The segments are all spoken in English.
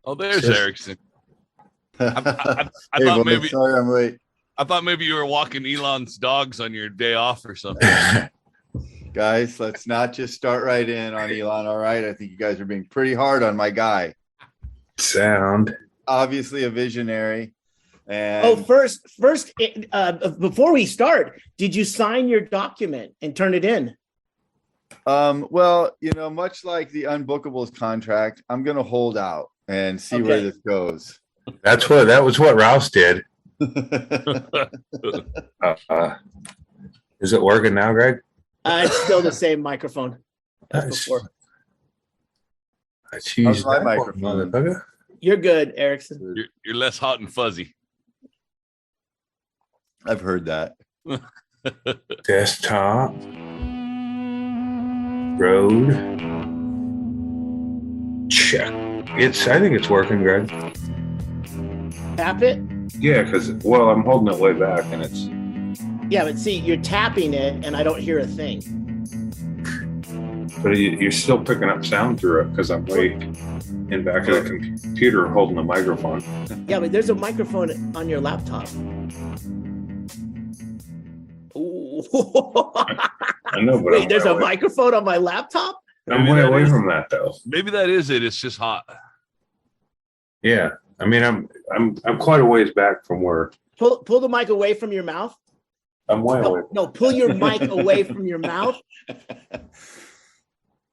Oh, there's Erickson. I Hey, thought boys, maybe sorry I'm late. I thought maybe you were walking Elon's dogs on your day off or something. Guys, let's not just start right in on Elon. All right. I think you guys are being pretty hard on my guy. Sound. Obviously a visionary. And first, before we start, did you sign your document and turn it in? well, much like the Unbookables contract, I'm gonna hold out and see where this goes. That was what Rouse did. Is it working now, Greg? It's still the same microphone as before. How's my microphone? You're good, Erickson. You're less hot and fuzzy. I've heard that. Desktop. Road. Check. I think it's working, Greg. Tap it. Yeah, because I'm holding it way back, and it's. Yeah, but see, you're tapping it, and I don't hear a thing. But you're still picking up sound through it because I'm way in back of the computer holding the microphone. Yeah, but there's a microphone on your laptop. Ooh. I know, but wait, there's a microphone on my laptop? I'm way away from that, though. Maybe that is it. It's just hot. Yeah, I mean, I'm quite a ways back from where. Pull the mic away from your mouth. I'm way away. No, pull your mic away from your mouth.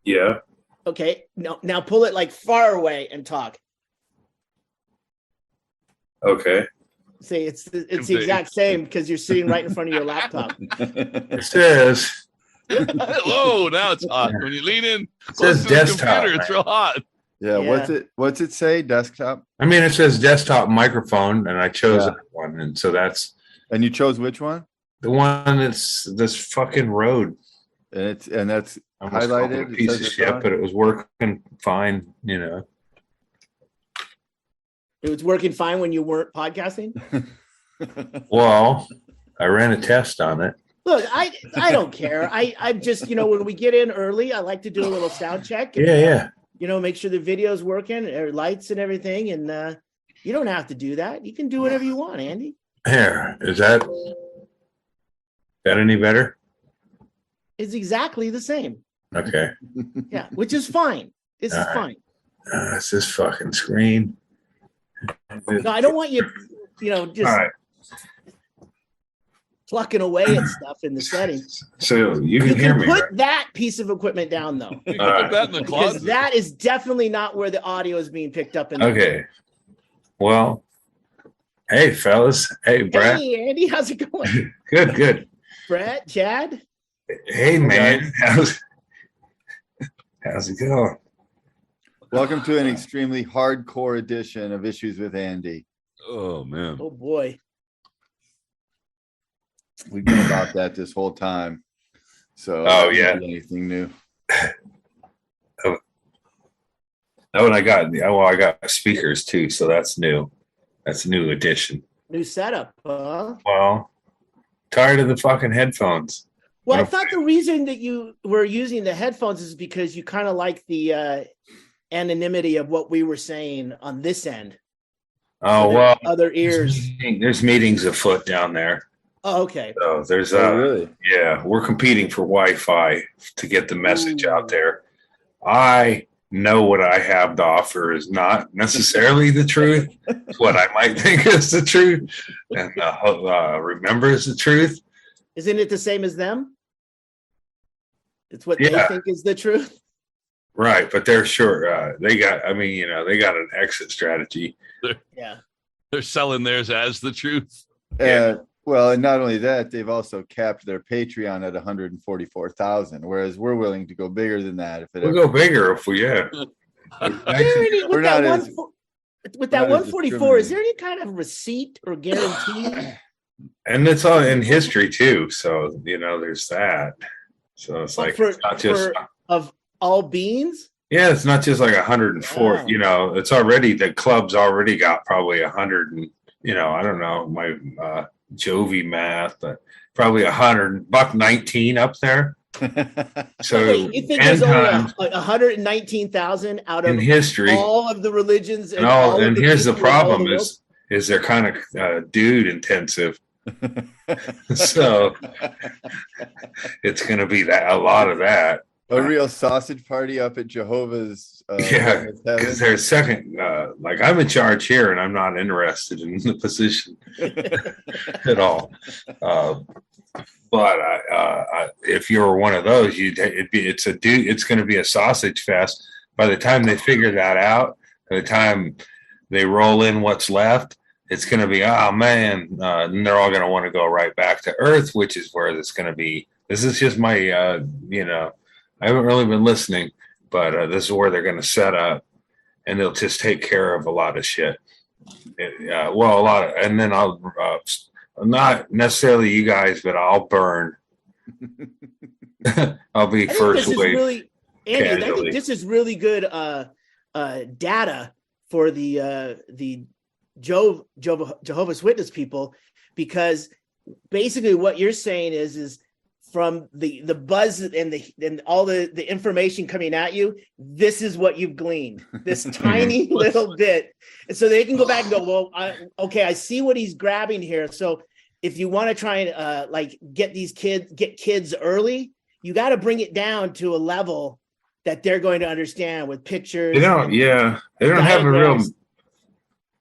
Yeah. Okay. No, now pull it like far away and talk. Okay. See, it's the exact same because you're sitting right in front of your laptop. It says. Whoa! Now it's hot. When you lean in Close to the desktop, computer, it's real hot. Yeah. What's it say? Desktop? I mean, it says desktop microphone, and I chose that one, and so that's. And you chose which one? The one that's this fucking road. And that's almost highlighted. A piece of shit, but it was working fine, It was working fine when you weren't podcasting? Well, I ran a test on it. Look, I don't care. I'm just, when we get in early, I like to do a little sound check. And, Yeah. Make sure the video's working, or lights and everything. And you don't have to do that. You can do whatever you want, Andy. Here, is that any better? It's exactly the same. Okay. Yeah, which is fine. This is fine. It's this fucking screen. No, I don't want you, just plucking away at stuff in the settings. So you can hear me. Put right? that piece of equipment down, though. You can put that in the Because closet. that is definitely not where the audio is being picked up. Okay. Well, hey, fellas. Hey, Brett. Hey, Andy, how's it going? Good. Brett, Chad? Hey, man. How's it going? Welcome to an extremely hardcore edition of Issues with Andy. Oh man. Oh boy. We've been about that this whole time. So anything new. And I got speakers too, so that's new. That's a new addition. New setup, huh? Well, tired of the fucking headphones. Well, I thought the reason that you were using the headphones is because you kind of like the anonymity of what we were saying on this end. Oh, well. Other ears. There's meetings afoot down there. Oh, okay. So there's really? Yeah, we're competing for Wi-Fi to get the message out there. I know what I have to offer is not necessarily the truth. It's what I might think is the truth, and remember is the truth. Isn't it the same as them? It's what they think is the truth. Right, but they're sure they got an exit strategy. They're selling theirs as the truth. Well, and not only that, they've also capped their Patreon at 144,000, whereas we're willing to go bigger than that. We'll go bigger if we With that 144, is there any kind of receipt or guarantee? And it's all in history too, so there's that. So it's like it's not just of all beans. Yeah, it's not just like 104. Wow. It's already the club's already got probably 100, and I don't know my Jovi math, but probably $119 up there. So Wait, you think there's only 119,000 out of in history, all of the religions and all, and here's the people in all problem the world? is they're kind of dude intensive. So it's going to be a lot of that. A real sausage party up at Jehovah's. Yeah, because they're second. Like I'm in charge here, and I'm not interested in the position at all. But if you're one of those, it's going to be a sausage fest. By the time they figure that out, by the time they roll in what's left, it's going to be, oh man, and they're all going to want to go right back to Earth, which is where it's going to be. This is just my, I haven't really been listening, but this is where they're going to set up, and they'll just take care of a lot of shit. A lot of, and then I'll. Not necessarily you guys, but I'll burn. I'll be first wave. Andy, I think this is really good data for the Jehovah's Witness people, because basically what you're saying is from the buzz and all the information coming at you, this is what you've gleaned, this tiny little bit. And so they can go back and go, well, I see what he's grabbing here. So if you want to try and get kids early, you got to bring it down to a level that they're going to understand with pictures. They don't have a real,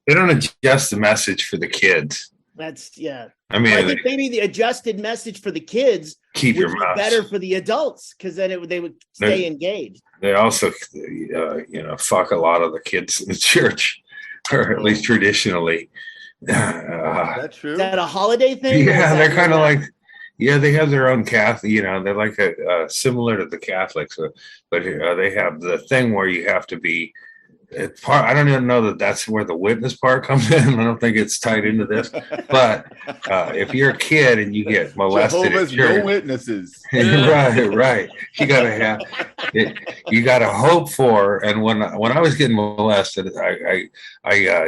they don't adjust the message for the kids. I mean, I think maybe the adjusted message for the kids keep would your be mouth better for the adults, because then they would stay engaged. They also, fuck a lot of the kids in the church, or at least traditionally. Is that true? Is that a holiday thing? Yeah, they're kind of like, they have their own Catholic. They're like similar to the Catholics, but they have the thing where you have to be. I don't even know that's where the witness part comes in. I don't think it's tied into this. But if you're a kid and you get molested, Jehovah's no witnesses. right. You gotta have it. You gotta hope for. And when I was getting molested, I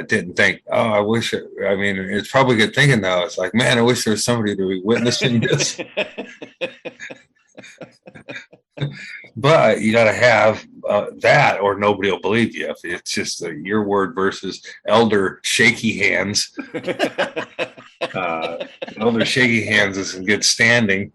didn't think, oh, I wish. I mean, it's probably good thinking though. It's like, man, I wish there was somebody to be witnessing this. But you got to have that, or nobody will believe you. If it's just your word versus elder shaky hands. Elder shaky hands is in good standing.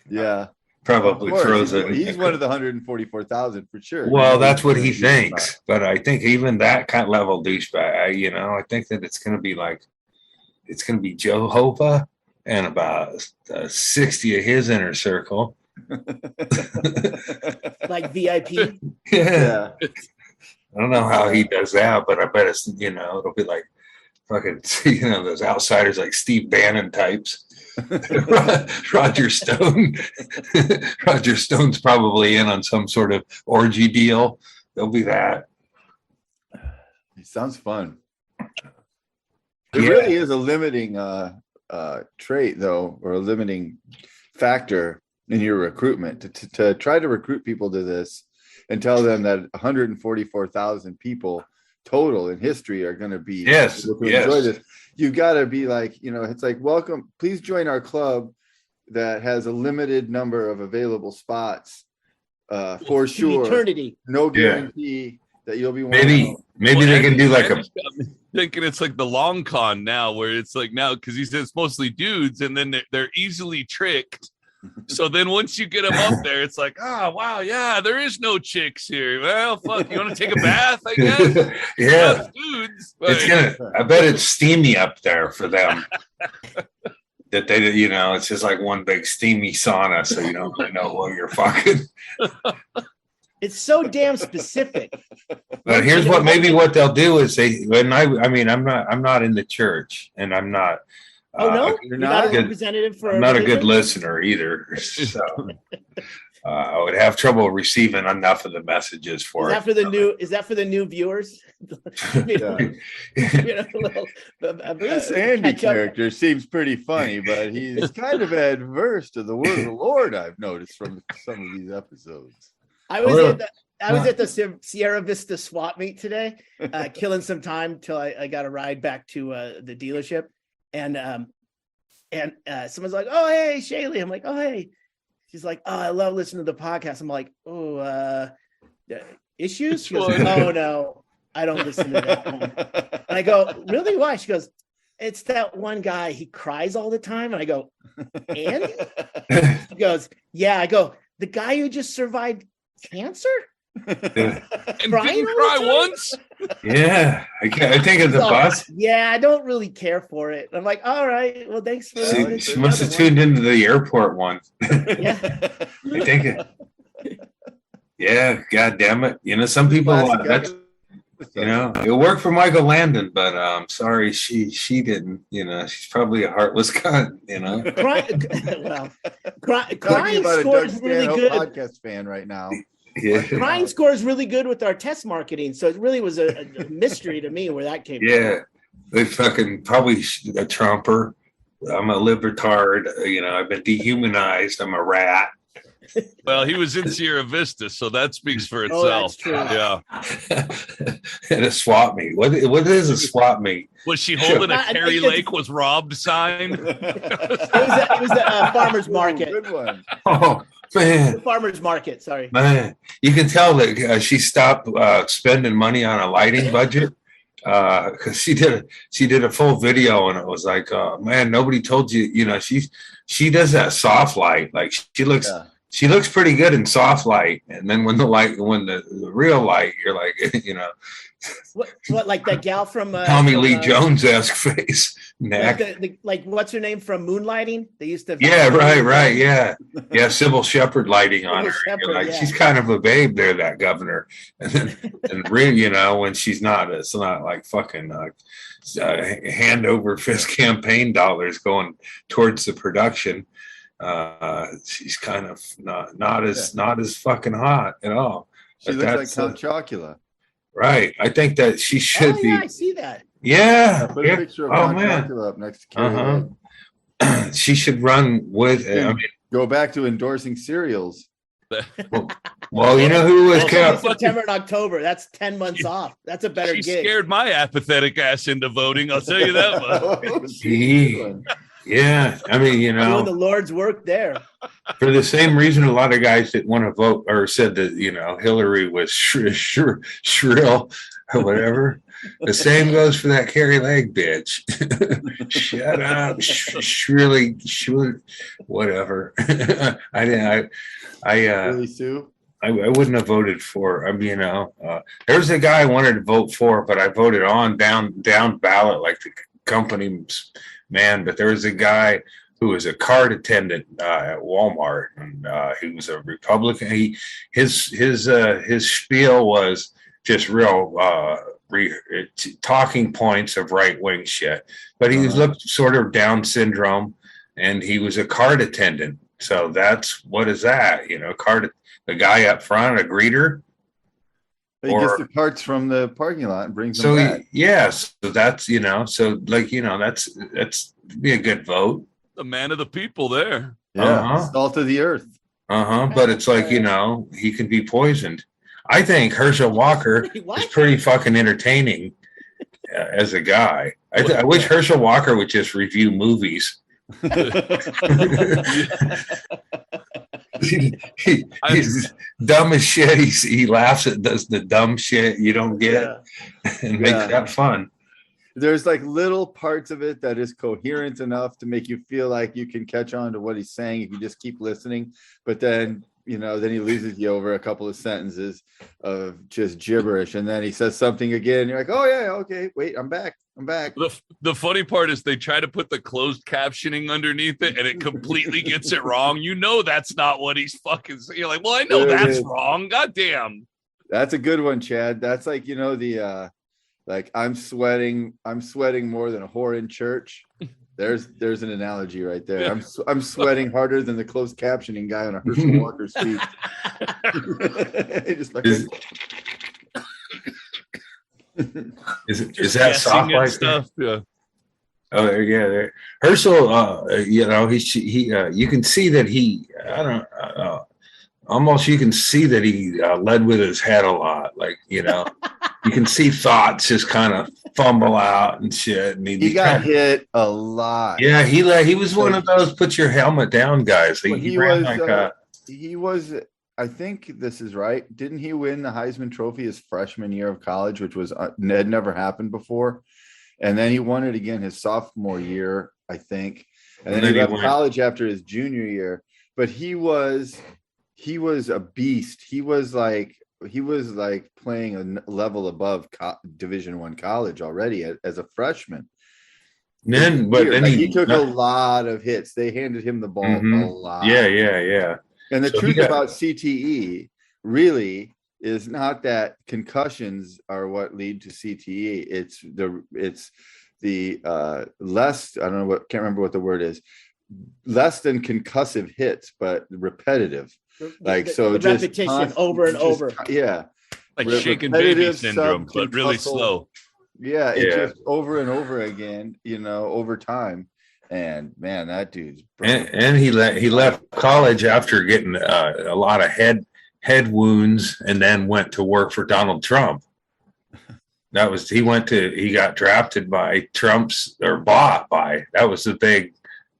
Yeah, probably throws it. He's one of the 144,000 for sure. Well, that's what he thinks. But I think even that kind of level douchebag, I think that it's going to be Jehovah and about 60 of his inner circle. Like VIP. Yeah. I don't know how he does that, but I bet it's it'll be like fucking those outsiders like Steve Bannon types. Roger Stone. Roger Stone's probably in on some sort of orgy deal. There'll be that. It sounds fun. It really is a limiting trait though, or a limiting factor in your recruitment to try to recruit people to this and tell them that 144,000 people total in history are going to be enjoy this. You've got to be like, it's like, welcome, please join our club that has a limited number of available spots for sure. Eternity. No guarantee that you'll be one. Maybe they can do like I'm thinking it's like the long con now, where it's like now, because he says mostly dudes, and then they're easily tricked. So then once you get them up there, it's like, oh, wow, yeah, there is no chicks here. Well, fuck, you want to take a bath, I guess? Yeah. Dudes. I bet it's steamy up there for them. That they, it's just like one big steamy sauna, so you don't really know what you're fucking. It's so damn specific. But here's what they'll do is I'm not in the church, and I'm not. Oh no, you're not a representative for. I'm not a good listener either, so I would have trouble receiving enough of the messages for it. Is that for the new viewers? This Andy character seems pretty funny, but he's kind of adverse to the word of the Lord. I've noticed from some of these episodes. I was at the Sierra Vista swap meet today, killing some time till I got a ride back to the dealership. And someone's like, "Oh, hey, Chaille." I'm like, "Oh, hey." she's like, oh, I love listening to the podcast. I'm like, oh, issues? She goes, oh no, I don't listen to that one. And I go, really? Why? She goes, it's that one guy, he cries all the time. And I go, Andy? She goes, yeah. I go, the guy who just survived cancer? And didn't cry once? Yeah. I think of the bus. Yeah, I don't really care for it. I'm like, all right, well, thanks for She must have tuned into the airport one. Yeah. I think yeah, god damn it. You know, some people that's, you know, it worked for Michael Landon, but sorry, she didn't. You know, she's probably a heartless cunt. You know, crying about a Doug scores really Stanhope good. podcast fan right now. yeah, Crying scores really good with our test marketing, so it really was a mystery to me where that came yeah. They fucking probably a Trumper. I'm a libertard. You know, I've been dehumanized. I'm a rat. Well, he was in Sierra Vista, so that speaks for Oh, itself. that's true. Yeah. And a swap meet. What is a swap meet? Was she holding a I Carrie think Lake was robbed sign? It was the farmer's market. Good one. Oh man. The farmer's market. Sorry. Man, you can tell that she stopped spending money on a lighting budget because she did a full video and it was like, man, nobody told you. You know, she does that soft light. Like she looks pretty good in soft light, and then when the real light, you're like, you know, What like that gal from Tommy Lee Jones-esque face, neck. Like what's her name from Moonlighting? They used to. Yeah, right, yeah, Sybil Shepherd lighting on her. Shepherd, You're like, yeah. she's kind of a babe there, that governor. And then, and really, you know, when she's not, it's not like fucking hand over fist campaign dollars going towards the production. She's kind of not as fucking hot at all. She looks like Count Chocula. Right. I think that she should be. Yeah, I see that. Yeah. Put a picture of Count Chocula up next to Carrie Lake. She should run with. I mean, go back to endorsing cereals. well, you know who was kept. September and October. That's 10 months off. That's a better She gig. scared my apathetic ass into voting. I'll tell you that much. Yeah, I mean, you know, doing the Lord's work there. For the same reason, a lot of guys that want to vote or said that, you know, Hillary was shrill or whatever. The same goes for that Carrie Lake bitch. Shut up, shrilly, whatever. Really, Sue? I wouldn't have voted for. I mean, you know, there's a guy I wanted to vote for, but I voted on down ballot like the company's man. But there was a guy who was a cart attendant at Walmart, and he was a Republican. His spiel was just real talking points of right wing shit. But he looked sort of Down syndrome, and he was a cart attendant. So that's what is that? You know, the guy up front, a greeter. He gets the carts from the parking lot and brings them back. Yes, so that's, you know, so like, you know, that's be a good vote. The man of the people there. Yeah, salt of the earth. But it's like, you know, he can be poisoned. I think Herschel Walker is pretty fucking entertaining as a guy. I wish Herschel Walker would just review movies. He's dumb as shit. He laughs at does the dumb shit you don't get and makes that fun. There's like little parts of it that is coherent enough to make you feel like you can catch on to what he's saying if you just keep listening. But then, you know, then he loses you over a couple of sentences of just gibberish, and then he says something again. You're like, oh yeah, okay, wait, I'm back. The funny part is they try to put the closed captioning underneath it, and it completely gets it wrong. You know that's not what he's fucking saying. You're like, well, I know that's wrong. God damn. That's a good one, Chad. That's like, you know, the like I'm sweating more than a whore in church. There's an analogy right there. Yeah. I'm sweating harder than the closed captioning guy on a Herschel Walker speech. Just like is that soft like stuff? Yeah. Oh yeah, Herschel. You know, he you can see that he. Almost you can see that he led with his head a lot. Like, you know, you can see thoughts just kind of fumble out and shit. And he got hit a lot. Yeah, he was one of those put your helmet down guys. He ran like he was. I think this is right. Didn't he win the Heisman Trophy his freshman year of college, which was had never happened before? And then he won it again his sophomore year, I think. And then he left college after his junior year. But he was a beast. He was like playing a level above Division I college already as a freshman. Then he took a lot of hits. They handed him the ball a lot. Yeah. And the truth about CTE really is not that concussions are what lead to CTE. It's the less, I don't know what, can't remember what the word is, less than concussive hits, but repetitive. Like, so just repetition over and over. Yeah. Like shaken baby syndrome, but really slow. Yeah. It's just over and over again, over time. And man, that dude's and he left college after getting a lot of head wounds, and then went to work for Donald Trump. He got drafted by Trump's, or bought by, that was the big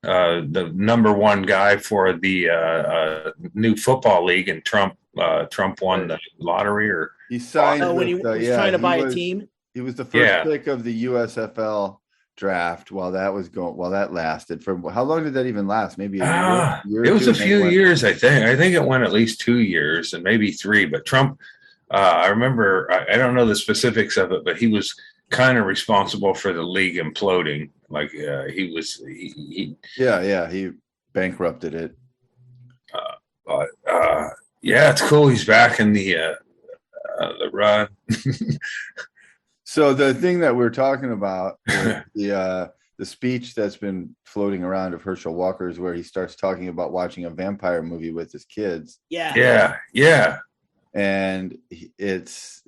the number one guy for the new football league, and Trump won the lottery, or he signed when he was trying to buy a team. He was the first pick of the USFL draft while that lasted. For how long did that even last? Maybe a year it was a few years. I think it went at least 2 years and maybe 3, but Trump, I remember, I don't know the specifics of it, but he was kind of responsible for the league imploding. Like he bankrupted it. It's cool he's back in the run. So the thing that we're talking about, the speech that's been floating around of Herschel Walker, is where he starts talking about watching a vampire movie with his kids. Yeah. And it's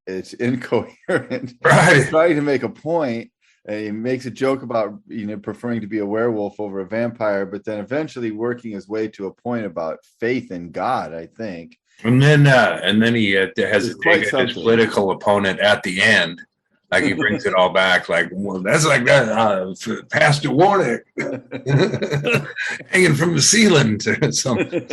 incoherent. Right. He's trying to make a point, and he makes a joke about preferring to be a werewolf over a vampire, but then eventually working his way to a point about faith in God, I think. And then he has a dig at his political opponent at the end. Like, he brings it all back. Like, well, that's like that Pastor Warnick hanging from the ceiling or something.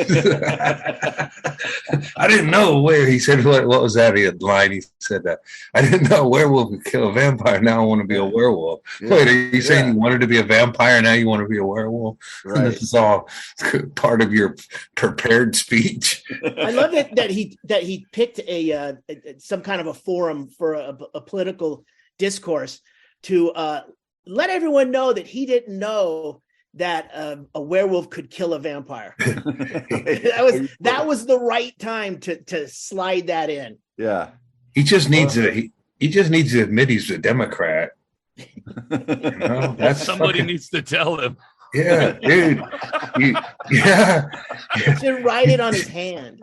I didn't know where, he said, what was that line? He said that, I didn't know a werewolf could kill a vampire. Now I want to be a werewolf. Yeah. Wait, are you saying you wanted to be a vampire? Now you want to be a werewolf? Right. This is all part of your prepared speech. I love it that he picked some kind of a forum for a political discourse to let everyone know that he didn't know that a werewolf could kill a vampire. that was the right time to slide that in. Yeah, he just needs to admit he's a Democrat. Somebody needs to tell him. Yeah, dude. He should write it on his hand.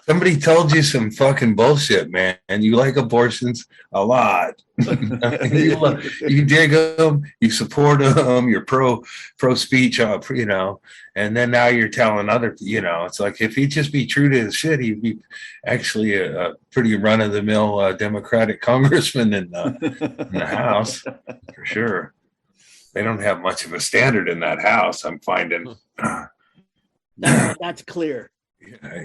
Somebody told you some fucking bullshit, man, and you like abortions a lot. You dig them, you support them, you're pro speech, and then now you're telling other, it's like, if he'd just be true to his shit, he'd be actually a pretty run-of-the-mill Democratic congressman in the House, for sure. They don't have much of a standard in that House, I'm finding. That's clear.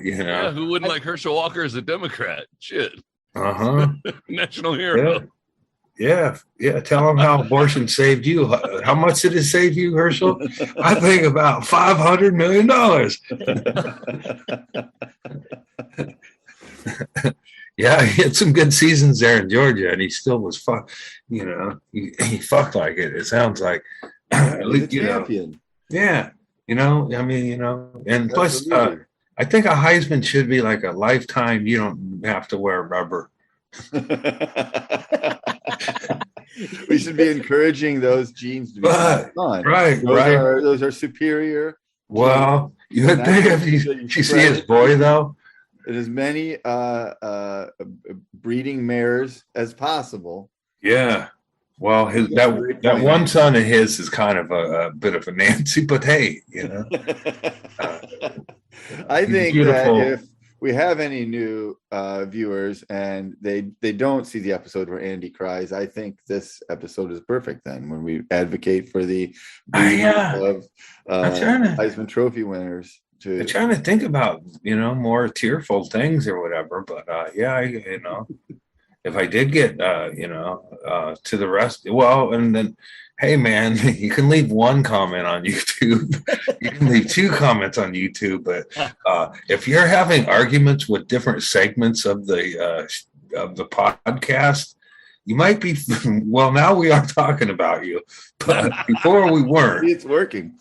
Yeah, who wouldn't like Herschel Walker as a Democrat? Shit. National hero. Yeah. Tell him how abortion saved you. How much did it save you, Herschel? I think about $500 million. Yeah, he had some good seasons there in Georgia, and he still was he fucked like it. It sounds like at least, champion. Yeah, and plus. I think a Heisman should be like a lifetime. You don't have to wear rubber. We should be encouraging those genes to be fun. Right. Those are superior. Well, you would think if you see his boy, though. It as many breeding mares as possible. Yeah. Well, that one son of his is kind of a bit of a Nancy, but hey, I think that if we have any new viewers and they don't see the episode where Andy cries, I think this episode is perfect then, when we advocate for the of Heisman Trophy winners. I'm trying to think about, more tearful things or whatever. But if I did get, to the rest, well, and then, hey, man, you can leave one comment on YouTube. You can leave 2 comments on YouTube. But if you're having arguments with different segments of the podcast, you might be, well, now we are talking about you. But before we weren't. It's working.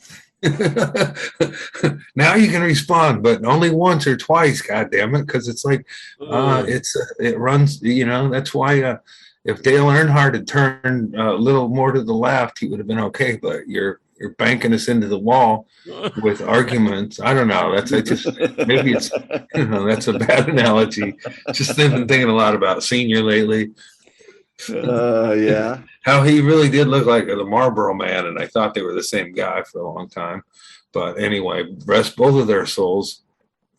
Now you can respond, but only once or twice, god damn it, because it's like it runs, that's why if Dale Earnhardt had turned a little more to the left, he would have been okay, but you're banking us into the wall with arguments. I don't know, maybe it's that's a bad analogy. Just been thinking a lot about Senior lately. Yeah. How he really did look like the Marlboro Man, and I thought they were the same guy for a long time. But anyway, rest both of their souls,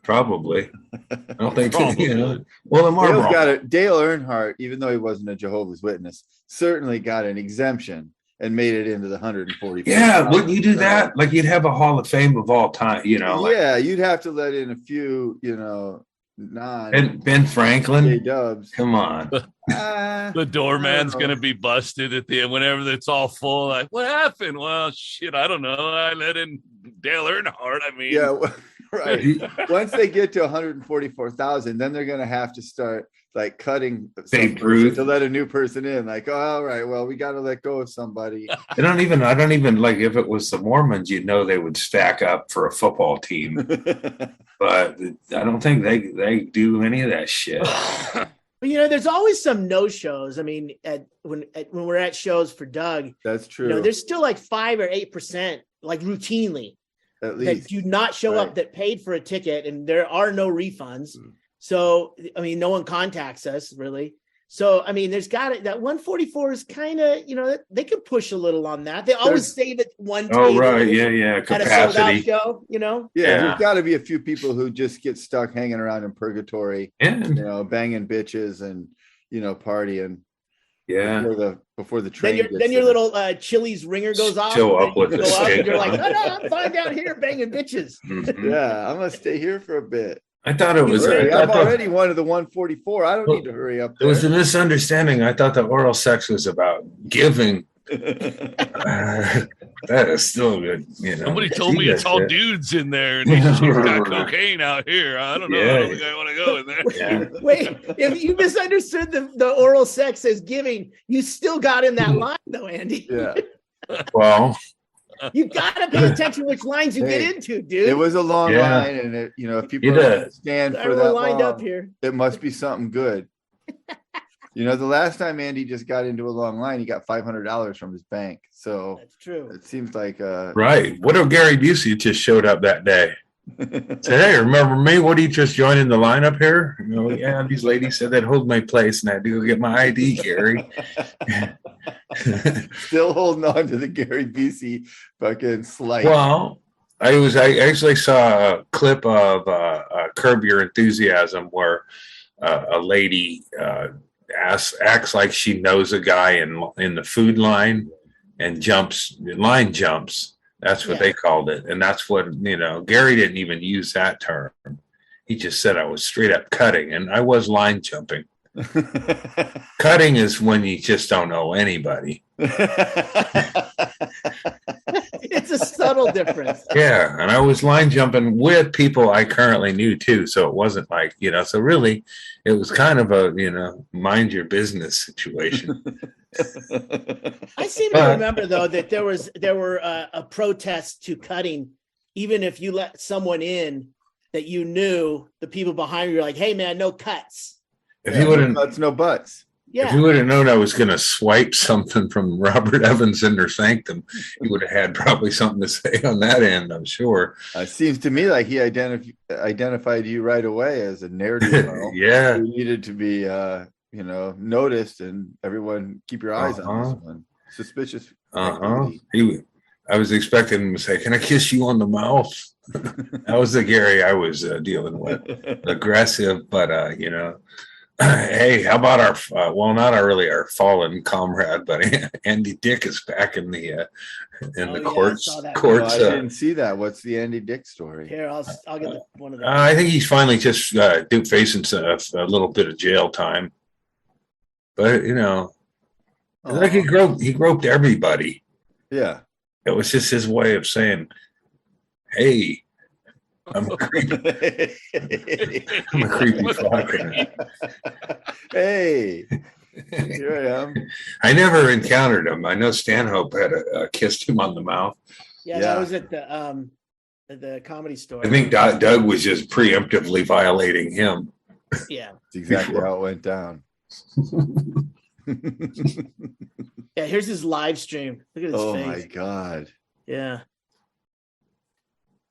probably. I don't think well, the Marlboro. Dale Earnhardt, even though he wasn't a Jehovah's Witness, certainly got an exemption and made it into the 140. Yeah, wouldn't you do that? Like you'd have a Hall of Fame of all time, Yeah, you'd have to let in a few, Ben Franklin. Dubs. Come on. The doorman's gonna be busted at the end whenever it's all full. Like, what happened? Well, shit, I don't know. I let in Dale Earnhardt. I mean, yeah, right. Once they get to 144,000, then they're gonna have to start like cutting to let a new person in. Like, oh, all right, well, we got to let go of somebody. I don't even like if it was the Mormons, they would stack up for a football team. But I don't think they do any of that shit. But there's always some no-shows. I mean, when we're at shows for Doug, that's true. There's still like 5 or 8%, like routinely, at least, that do not show up, that paid for a ticket, and there are no refunds. So, I mean, no one contacts us really. So, I mean, there's that 144 is kind of, they can push a little on that. They always save it one table. Oh, right. Yeah. Capacity. At a sold-out show, Yeah, there's got to be a few people who just get stuck hanging around in purgatory, banging bitches and, partying. Yeah. Before the train. Then your little Chili's ringer goes off. Show up with the stick. You're like, no, I'm fine down here banging bitches. Mm-hmm. Yeah, I'm going to stay here for a bit. I thought it was. I'm already one of the 144. I don't need to hurry up. There was a misunderstanding. I thought that oral sex was about giving. That is still good. Somebody told me it's all dudes in there, and he's got cocaine out here. I don't know. I don't think I want to go in there. Yeah. Wait, if you misunderstood the oral sex as giving, you still got in that line, though, Andy. Yeah. Well. You gotta pay attention which lines you get into, dude. It was a long line, and if people stand for that lined long, up here, it must be something good. The last time Andy just got into a long line, he got $500 from his bank. So that's true. It seems like right. What if Gary Busey just showed up that day? Said, hey, remember me? What, are you just joining the line up here? Yeah, these ladies said they'd hold my place, and I had to go get my ID, Gary. Still holding on to the Gary Busey fucking slice. Well, I actually saw a clip of Curb Your Enthusiasm where a lady acts like she knows a guy in the food line and line jumps. That's what they called it. And that's what, Gary didn't even use that term. He just said I was straight up cutting, and I was line jumping. Cutting is when you just don't know anybody. It's a subtle difference. Yeah, and I was line jumping with people I currently knew too, so it wasn't like, so really it was kind of a, mind your business situation. I seem to remember though that there were a protest to cutting, even if you let someone in that you knew, the people behind you were like, hey man, no cuts. If you wouldn't, no cuts, no butts. Yeah. If you would have known I was going to swipe something from Robert Evans in their sanctum, you would have had probably something to say on that end, I'm sure. It seems to me like he identified you right away as a narrative. Yeah. Who needed to be, noticed, and everyone keep your eyes on this one. Suspicious. I was expecting him to say, can I kiss you on the mouth? That was the Gary I was dealing with. Aggressive, but, Hey, how about our well, not our fallen comrade, but Andy Dick is back in the courts. I didn't see that. What's the Andy Dick story? Here, I'll get one of those. I think he's finally just facing a little bit of jail time. But like he groped everybody. Yeah, it was just his way of saying, "Hey, I'm a creepy fucker." Hey, here I am. I never encountered him. I know Stanhope had kissed him on the mouth. Yeah, that was at the Comedy Store. I think Doug was just preemptively violating him. Yeah, that's exactly how it went down. Yeah, here's his live stream. Look at his face. Oh my god. Yeah.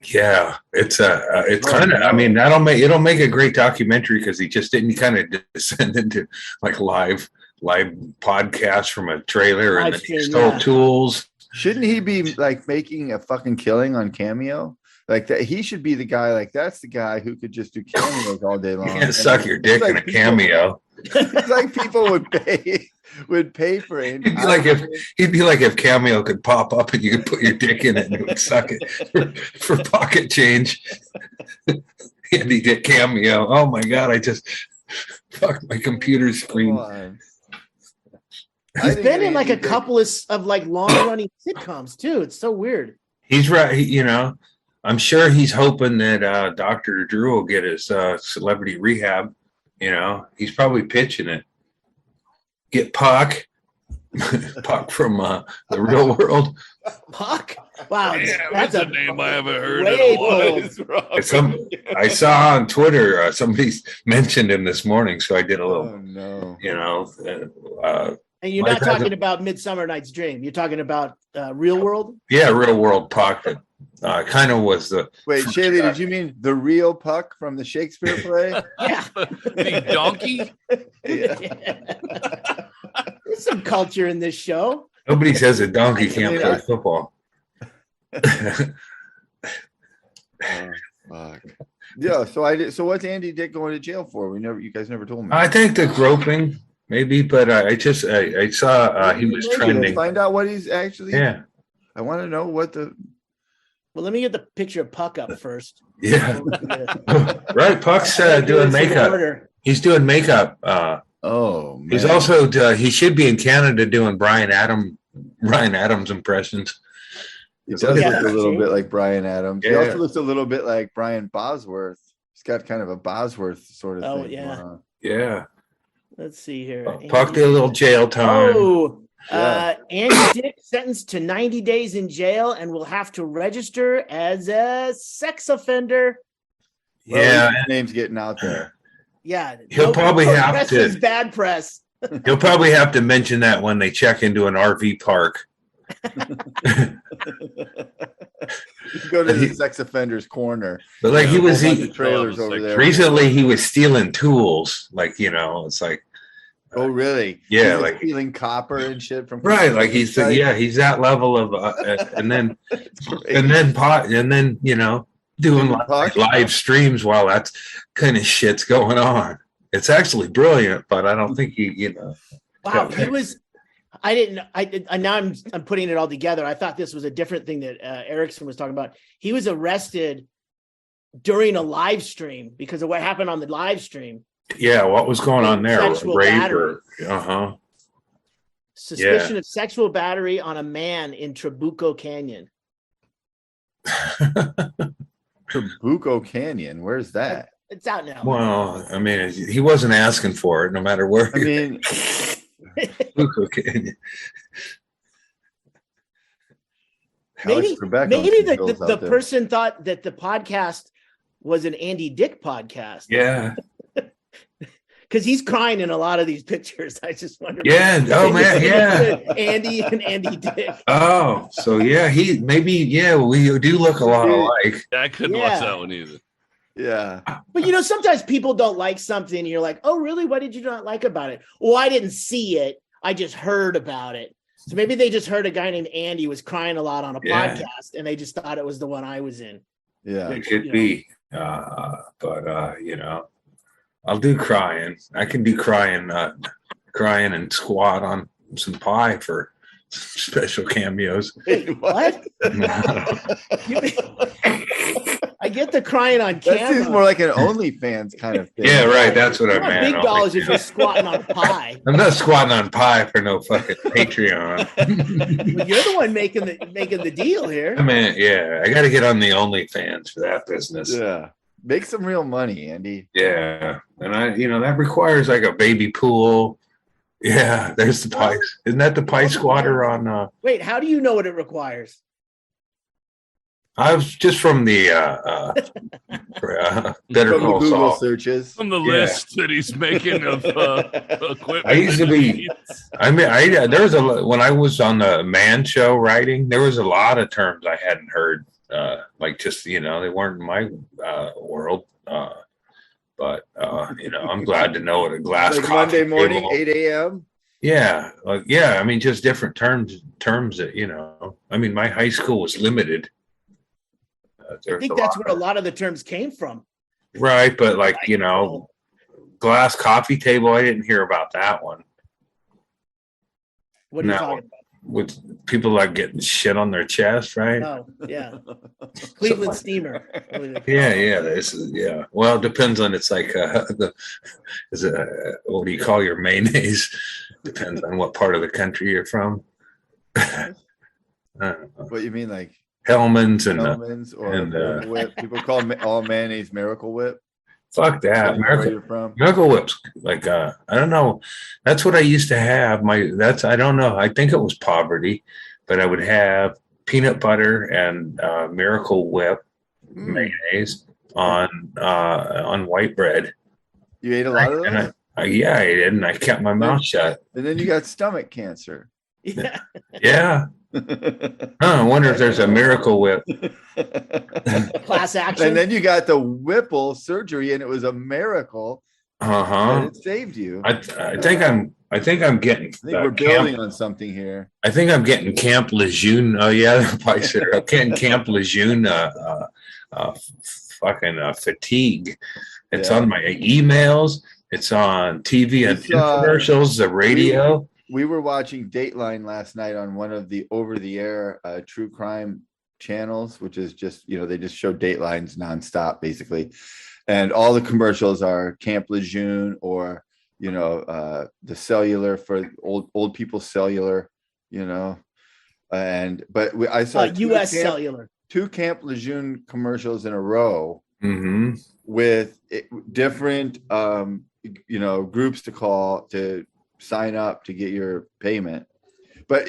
Yeah, it's kind of. I mean, it'll make a great documentary because he just didn't kind of descend into like live podcast from a trailer and then he stole tools. Shouldn't he be like making a fucking killing on Cameo? Like that, he should be the guy. Like that's the guy who could just do cameos all day long. You can't suck your dick in a cameo. It's like people would pay for it. He'd be like if Cameo could pop up and you could put your dick in it and it would suck it for pocket change. Andy Dick Cameo. Oh my god! I just fucked my computer screen. He's been in like a couple of like long running sitcoms too. It's so weird. He's right. I'm sure he's hoping that Dr. Drew will get his celebrity rehab. He's probably pitching it. Get Puck. Puck from the real world. Puck? Wow. Yeah, that's a name I haven't heard in a while. I saw on Twitter somebody mentioned him this morning, so I did a little, and you're not talking about Midsummer Night's Dream. You're talking about Real World? Yeah, Real World Puck. Kind of was the. Wait, Chaille, did you mean the real Puck from the Shakespeare play? Yeah. The donkey? Yeah. There's some culture in this show. Nobody says a donkey can't play football. Oh, fuck. Yeah, so what's Andy Dick going to jail for? You guys never told me. I think the groping, maybe, but I saw he was trending. Find out what he's actually. Yeah. I want to know what the. Well, let me get the picture of Puck up first. Yeah. Right. Puck's doing makeup. He's doing makeup. Oh, man. He's also he should be in Canada doing Bryan Adams impressions. He does look a little bit like Bryan Adams. Yeah. He also looks a little bit like Brian Bosworth. He's got kind of a Bosworth sort of thing. Oh, yeah. Yeah. Let's see here. Puck did a little jail time. Oh, Andy Dick sentenced to 90 days in jail and will have to register as a sex offender. Well, yeah, his name's getting out there. Yeah, he'll probably have to. Bad press. He'll probably have to mention that when they check into an RV park. Go to the sex offenders corner. But like he was the trailers over there. Recently, he was stealing tools. Like it's like. Oh really? Yeah, he's like stealing copper and shit from. Right, like he's that level of, and then doing live streams while that kind of shit's going on. It's actually brilliant, but I don't think Wow, he was. Now I'm putting it all together. I thought this was a different thing that Erickson was talking about. He was arrested during a live stream because of what happened on the live stream. Yeah, what was going on there? Suspicion of sexual battery on a man in Trabuco Canyon. Trabuco Canyon, where's that? It's out now. Well, I mean, he wasn't asking for it, no matter where. I mean, Trabuco Canyon. Maybe the person thought that the podcast was an Andy Dick podcast. Yeah. Because he's crying in a lot of these pictures. I just wonder. Yeah. Oh man. Yeah. Andy and Andy Dick. Oh, so yeah, we do look a lot alike. I couldn't watch that one either. Yeah. But sometimes people don't like something and you're like, oh really? What did you not like about it? Well, I didn't see it. I just heard about it. So maybe they just heard a guy named Andy was crying a lot on a podcast and they just thought it was the one I was in. Yeah. It could be. But I'll do crying. I can do crying and squat on some pie for special cameos. Wait, what? I get the crying on camera. That seems more like an OnlyFans kind of thing. Yeah, right. That's what I You want meant. big dollars if you're squatting on pie. I'm not squatting on pie for no fucking Patreon. Well, you're the one making the deal here. I mean, yeah, I got to get on the OnlyFans for that business. Yeah. Make some real money, Andy. Yeah, and that requires like a baby pool. Yeah, there's the pie. Isn't that the pie squatter on? Wait, how do you know what it requires? I was just from the Better From the Call Google Saul. searches. From the list that he's making of equipment. I used to be. I mean, there was when I was on the Man Show writing, there was a lot of terms I hadn't heard. Like just they weren't in my world. But I'm glad to know what a glass Like coffee Monday morning, table. 8 a.m. Yeah, I mean, just different terms that I mean, my high school was limited. I think that's where a lot of the terms came from. Right, but like glass coffee table, I didn't hear about that one. What are you talking about? With people like getting shit on their chest, right? Oh, yeah. Cleveland steamer. Yeah. Well, it depends on it's like what do you call your mayonnaise? Depends on what part of the country you're from. What you mean, like Hellman's and Miracle Whip? People call all mayonnaise Miracle Whip. Fuck that. Where you're from? Miracle Whips. Like I don't know. That's what I used to have. I don't know. I think it was poverty, but I would have peanut butter and Miracle Whip mayonnaise on white bread. You ate a lot of those? Yeah, I did, and I kept my mouth shut. And then you got stomach cancer. Yeah. Yeah. I wonder if there's a Miracle Whip. Class action. And then you got the Whipple surgery, and it was a miracle. And it saved you. I think I'm getting. I think we're building on something here. I think I'm getting Camp Lejeune. Oh yeah, I'm getting Camp Lejeune. Fucking fatigue. It's on my emails. It's on TV and commercials, the radio. We were watching Dateline last night on one of the over-the-air true crime channels, which is just, they just show Datelines nonstop, basically. And all the commercials are Camp Lejeune or, the cellular for old people cellular, but I saw U.S. cellular. 2 Camp Lejeune commercials in a row with different, groups to call to sign up to get your payment. But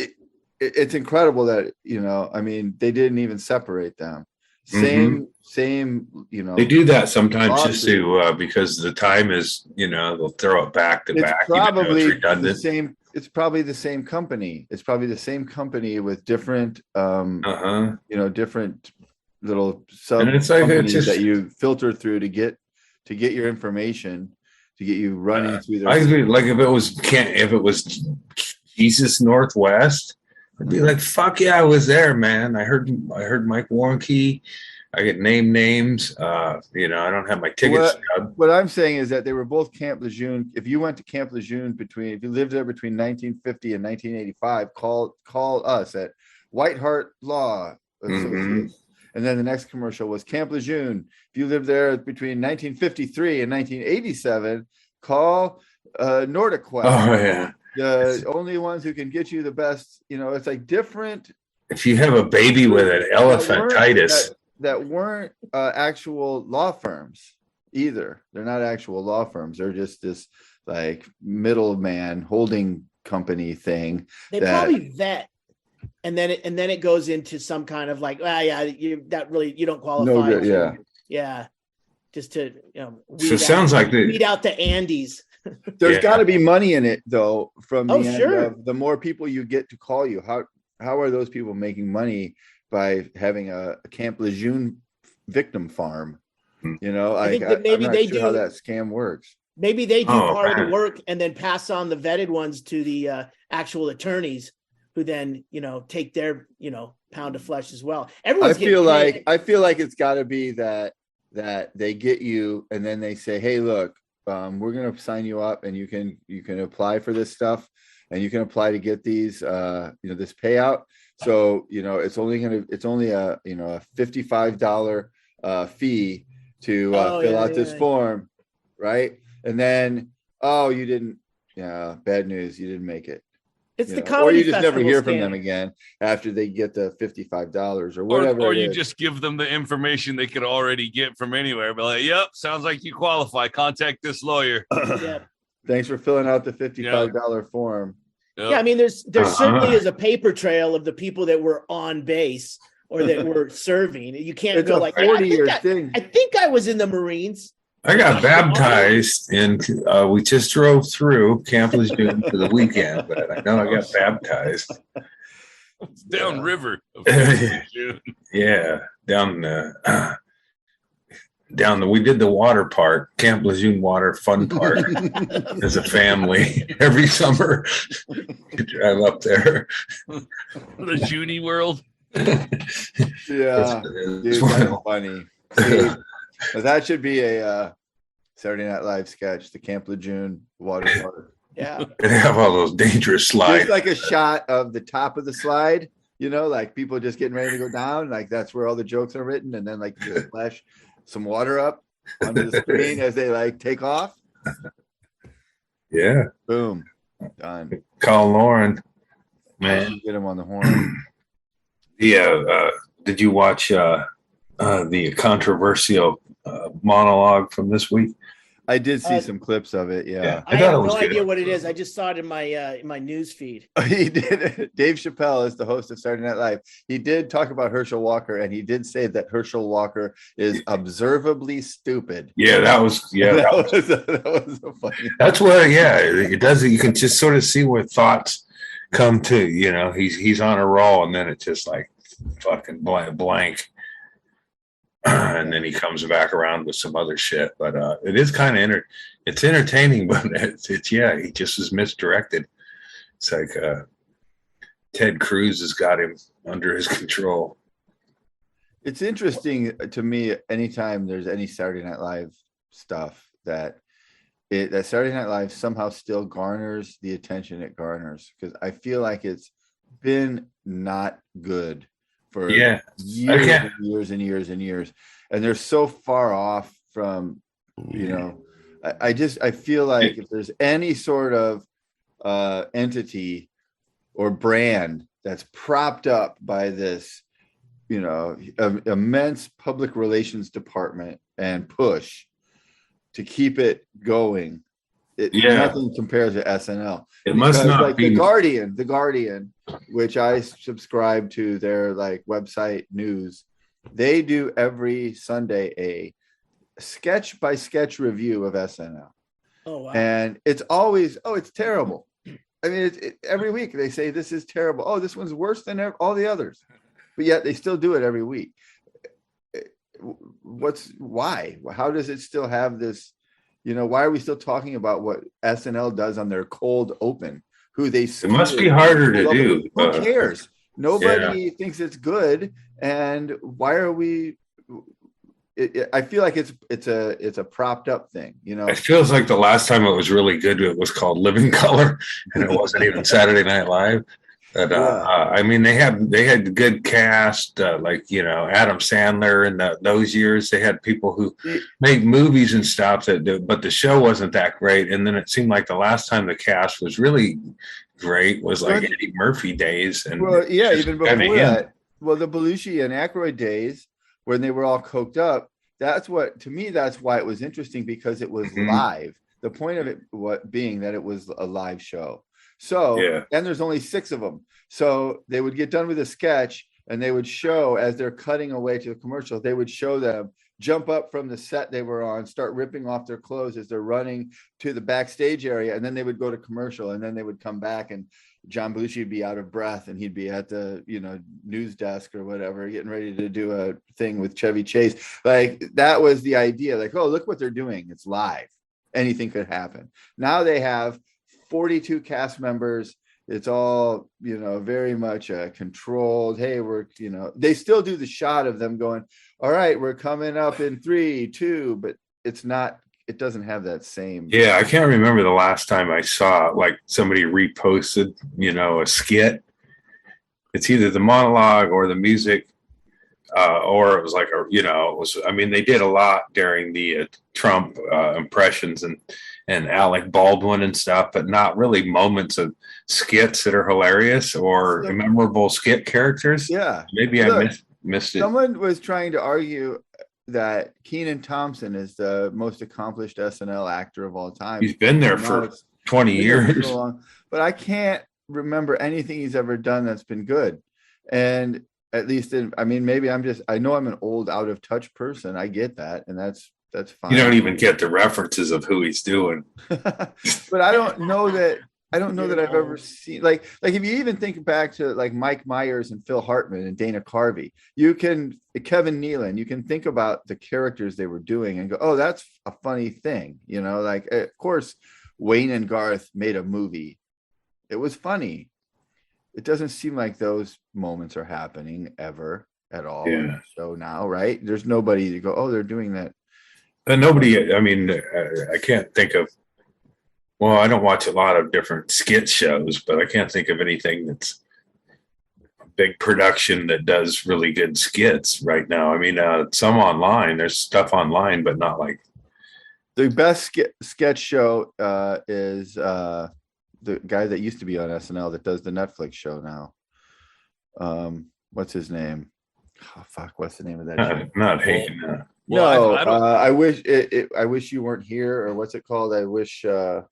it's incredible that, they didn't even separate them. Same, they do that sometimes just to because the time is, they'll throw it back to back. Probably it's redundant. It's probably the same company. It's probably the same company with different, different little sub companies that you filter through to get your information, to get you running through their. I agree. Like if it was Jesus Northwest, I'd be like, fuck yeah, I was there, man. I heard Mike Warnke. I get names. I don't have my tickets. What I'm saying is that they were both Camp Lejeune. If you went to Camp Lejeune if you lived there between 1950 and 1985, call us at White Hart Law Associates. And then the next commercial was Camp Lejeune. If you lived there between 1953 and 1987, call Nordic Quest. Oh yeah. The only ones who can get you the best, it's like different. If you have a baby with an elephantitis. That weren't actual law firms either. They're not actual law firms. They're just this like middleman holding company thing. They probably vet, and then it goes into some kind of like, you don't qualify. Yeah. Just to weed out the Andes. There's got to be money in it though. From the end of the more people you get to call you, how are those people making money? By having a Camp Lejeune victim farm, I'm not sure how that scam works. Maybe they do part of the work and then pass on the vetted ones to the actual attorneys, who then take their pound of flesh as well. I feel like it's got to be that they get you and then they say, hey, look, we're going to sign you up, and you can apply for this stuff, and you can apply to get these, this payout. So, it's only a, a $55 fee to fill out this form. Right. And then, you didn't, bad news. You didn't make it. It's the comedy, or you just never hear scam. from them again after they get the $55 or whatever. Or you just give them the information they could already get from anywhere. But like, yep, sounds like you qualify. Contact this lawyer. Yeah. Thanks for filling out the $55 form. Yep. Yeah, I mean, there certainly is a paper trail of the people that were on base or that were serving. You can't go like 40-year thing. I think I was in the Marines. I got baptized, and we just drove through Camp Lejeune for the weekend, but I know I got baptized. It's downriver. Yeah, we did the water park, Camp Lejeune Water Fun Park, as a family every summer. You drive up there. The Junie World. Yeah, dude, that's funny. See, that should be a Saturday Night Live sketch, the Camp Lejeune Water Park. Yeah. They have all those dangerous slides. Just like a shot of the top of the slide, like people just getting ready to go down. Like that's where all the jokes are written. And then like you flash some water up onto the screen as they take off. Yeah. Boom. Done. Call Lauren. Man. Get him on the horn. Yeah. Did you watch the controversial monologue from this week? I did see some clips of it. Yeah. I have no idea what it is. I just saw it in my news feed. He did. Dave Chappelle is the host of Saturday Night Live. He did talk about Herschel Walker, and he did say that Herschel Walker is observably stupid. Yeah, that was a funny. That's where it does. You can just sort of see where thoughts come to. He's on a roll, and then it's just like fucking blank. And then he comes back around with some other shit, but it is kind of it's entertaining, but he just is misdirected. It's like Ted Cruz has got him under his control. It's interesting to me anytime there's any Saturday Night Live stuff that Saturday Night Live somehow still garners the attention it garners, because I feel like it's been not good for years and years and years and years, and they're so far off from I feel like if there's any sort of entity or brand that's propped up by this immense public relations department and push to keep it going, nothing compares to SNL. It must not be the Guardian, which I subscribe to their website news. They do every Sunday a sketch by sketch review of SNL. Oh wow! And it's always it's terrible. I mean, every week they say this is terrible. Oh, this one's worse than all the others, but yet they still do it every week. Why? How does it still have this? Why are we still talking about what SNL does on their cold open? It must be harder to do. Who cares? Nobody thinks it's good, and why are we? I feel like it's a propped up thing. It feels like the last time it was really good, it was called Living Color, and it wasn't even Saturday Night Live. But I mean, they had good cast, Adam Sandler. In those years, they had people who made movies and stuff. But the show wasn't that great. And then it seemed like the last time the cast was really great was like Eddie Murphy days. And even before that. Well, the Belushi and Aykroyd days when they were all coked up. That's why it was interesting, because it was live. The point of it being that it was a live show. So, and there's only 6 of them. So they would get done with a sketch, and they would show, as they're cutting away to the commercial, they would show them jump up from the set they were on, start ripping off their clothes as they're running to the backstage area. And then they would go to commercial, and then they would come back, and John Belushi would be out of breath, and he'd be at the, news desk or whatever, getting ready to do a thing with Chevy Chase. That was the idea. Oh, look what they're doing. It's live. Anything could happen. Now they have 42 cast members. It's all, very much controlled. Hey, they still do the shot of them going, all right, we're coming up in 3, 2, but it's not it doesn't have that same. Yeah, I can't remember the last time I saw like somebody reposted, a skit. It's either the monologue or the music, or it was like they did a lot during the Trump impressions and Alec Baldwin and stuff, but not really moments of skits that are hilarious or memorable skit characters. Yeah, maybe I missed it. Someone was trying to argue that Kenan Thompson is the most accomplished SNL actor of all time. He's been there for 20 years. So long, but I can't remember anything he's ever done that's been good. And at least maybe I know I'm an old out of touch person. I get that. And that's fine. You don't even get the references of who he's doing. But I don't know that I've ever seen like if you even think back to like Mike Myers and Phil Hartman and Dana Carvey, Kevin Nealon, you can think about the characters they were doing and go, oh, that's a funny thing. Like of course Wayne and Garth made a movie. It was funny. It doesn't seem like those moments are happening ever at all. Yeah. So now, right? There's nobody to go, oh, they're doing that. Nobody, I can't think of, well, I don't watch a lot of different skit shows, but I can't think of anything that's a big production that does really good skits right now. Some online, there's stuff online, but not like. The best sketch show is the guy that used to be on SNL that does the Netflix show now. What's his name? Oh, fuck. What's the name of that show? Not hating that. No, I wish I wish you weren't here, or what's it called? I wish you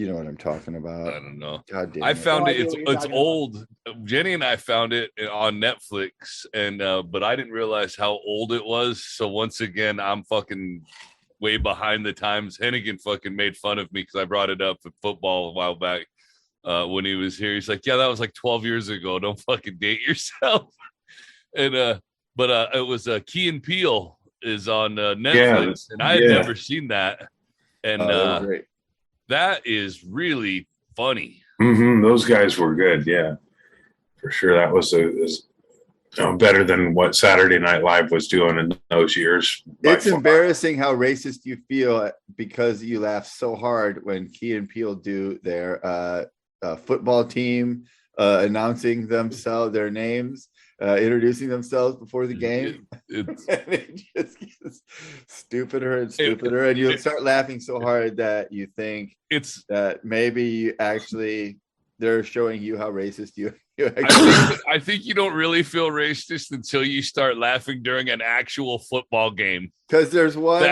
know what I'm talking about. I don't know. God damn I found it. It's old. Jenny and I found it on Netflix, and but I didn't realize how old it was. So once again, I'm fucking way behind the times. Hennigan fucking made fun of me because I brought it up at football a while back when he was here. He's like, yeah, that was like 12 years ago. Don't fucking date yourself. And but it was Key and Peele is on Netflix, and I had never seen that. And that is really funny. Mm-hmm. Those guys were good, yeah, for sure. That was better than what Saturday Night Live was doing in those years. It's embarrassing how racist you feel because you laugh so hard when Key and Peele do their football team announcing their names, introducing themselves before the game. It just gets stupider and stupider, and you start laughing so hard that you think that maybe they're showing you how racist you I think you don't really feel racist until you start laughing during an actual football game. Because there's one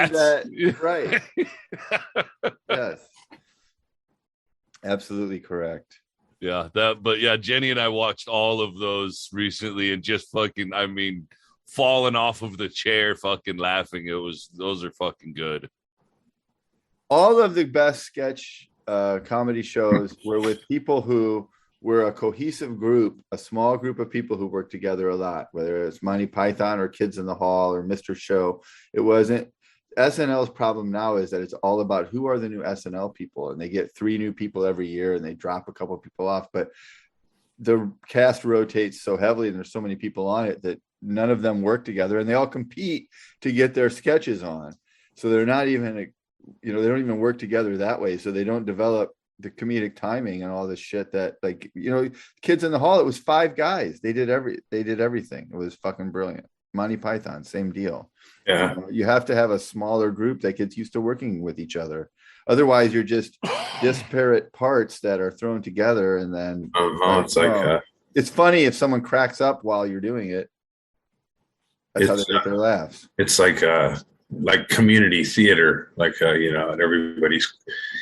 right. Yes. Absolutely correct. Yeah, but Jenny and I watched all of those recently and just fucking, falling off of the chair, fucking laughing. Those are fucking good. All of the best sketch comedy shows were with people who were a cohesive group, a small group of people who work together a lot, whether it's Monty Python or Kids in the Hall or Mr. Show. It wasn't. SNL's problem now is that it's all about who are the new SNL people, and they get 3 new people every year and they drop a couple of people off, but the cast rotates so heavily and there's so many people on it that none of them work together, and they all compete to get their sketches on. So they're not even, they don't even work together that way. So they don't develop the comedic timing and all this shit that, Kids in the Hall, it was 5 guys. They did everything. It was fucking brilliant. Monty Python, same deal. Yeah. You have to have a smaller group that gets used to working with each other. Otherwise, you're just disparate parts that are thrown together, and then it's funny if someone cracks up while you're doing it. That's how they get their laughs. It's like community theater, and everybody's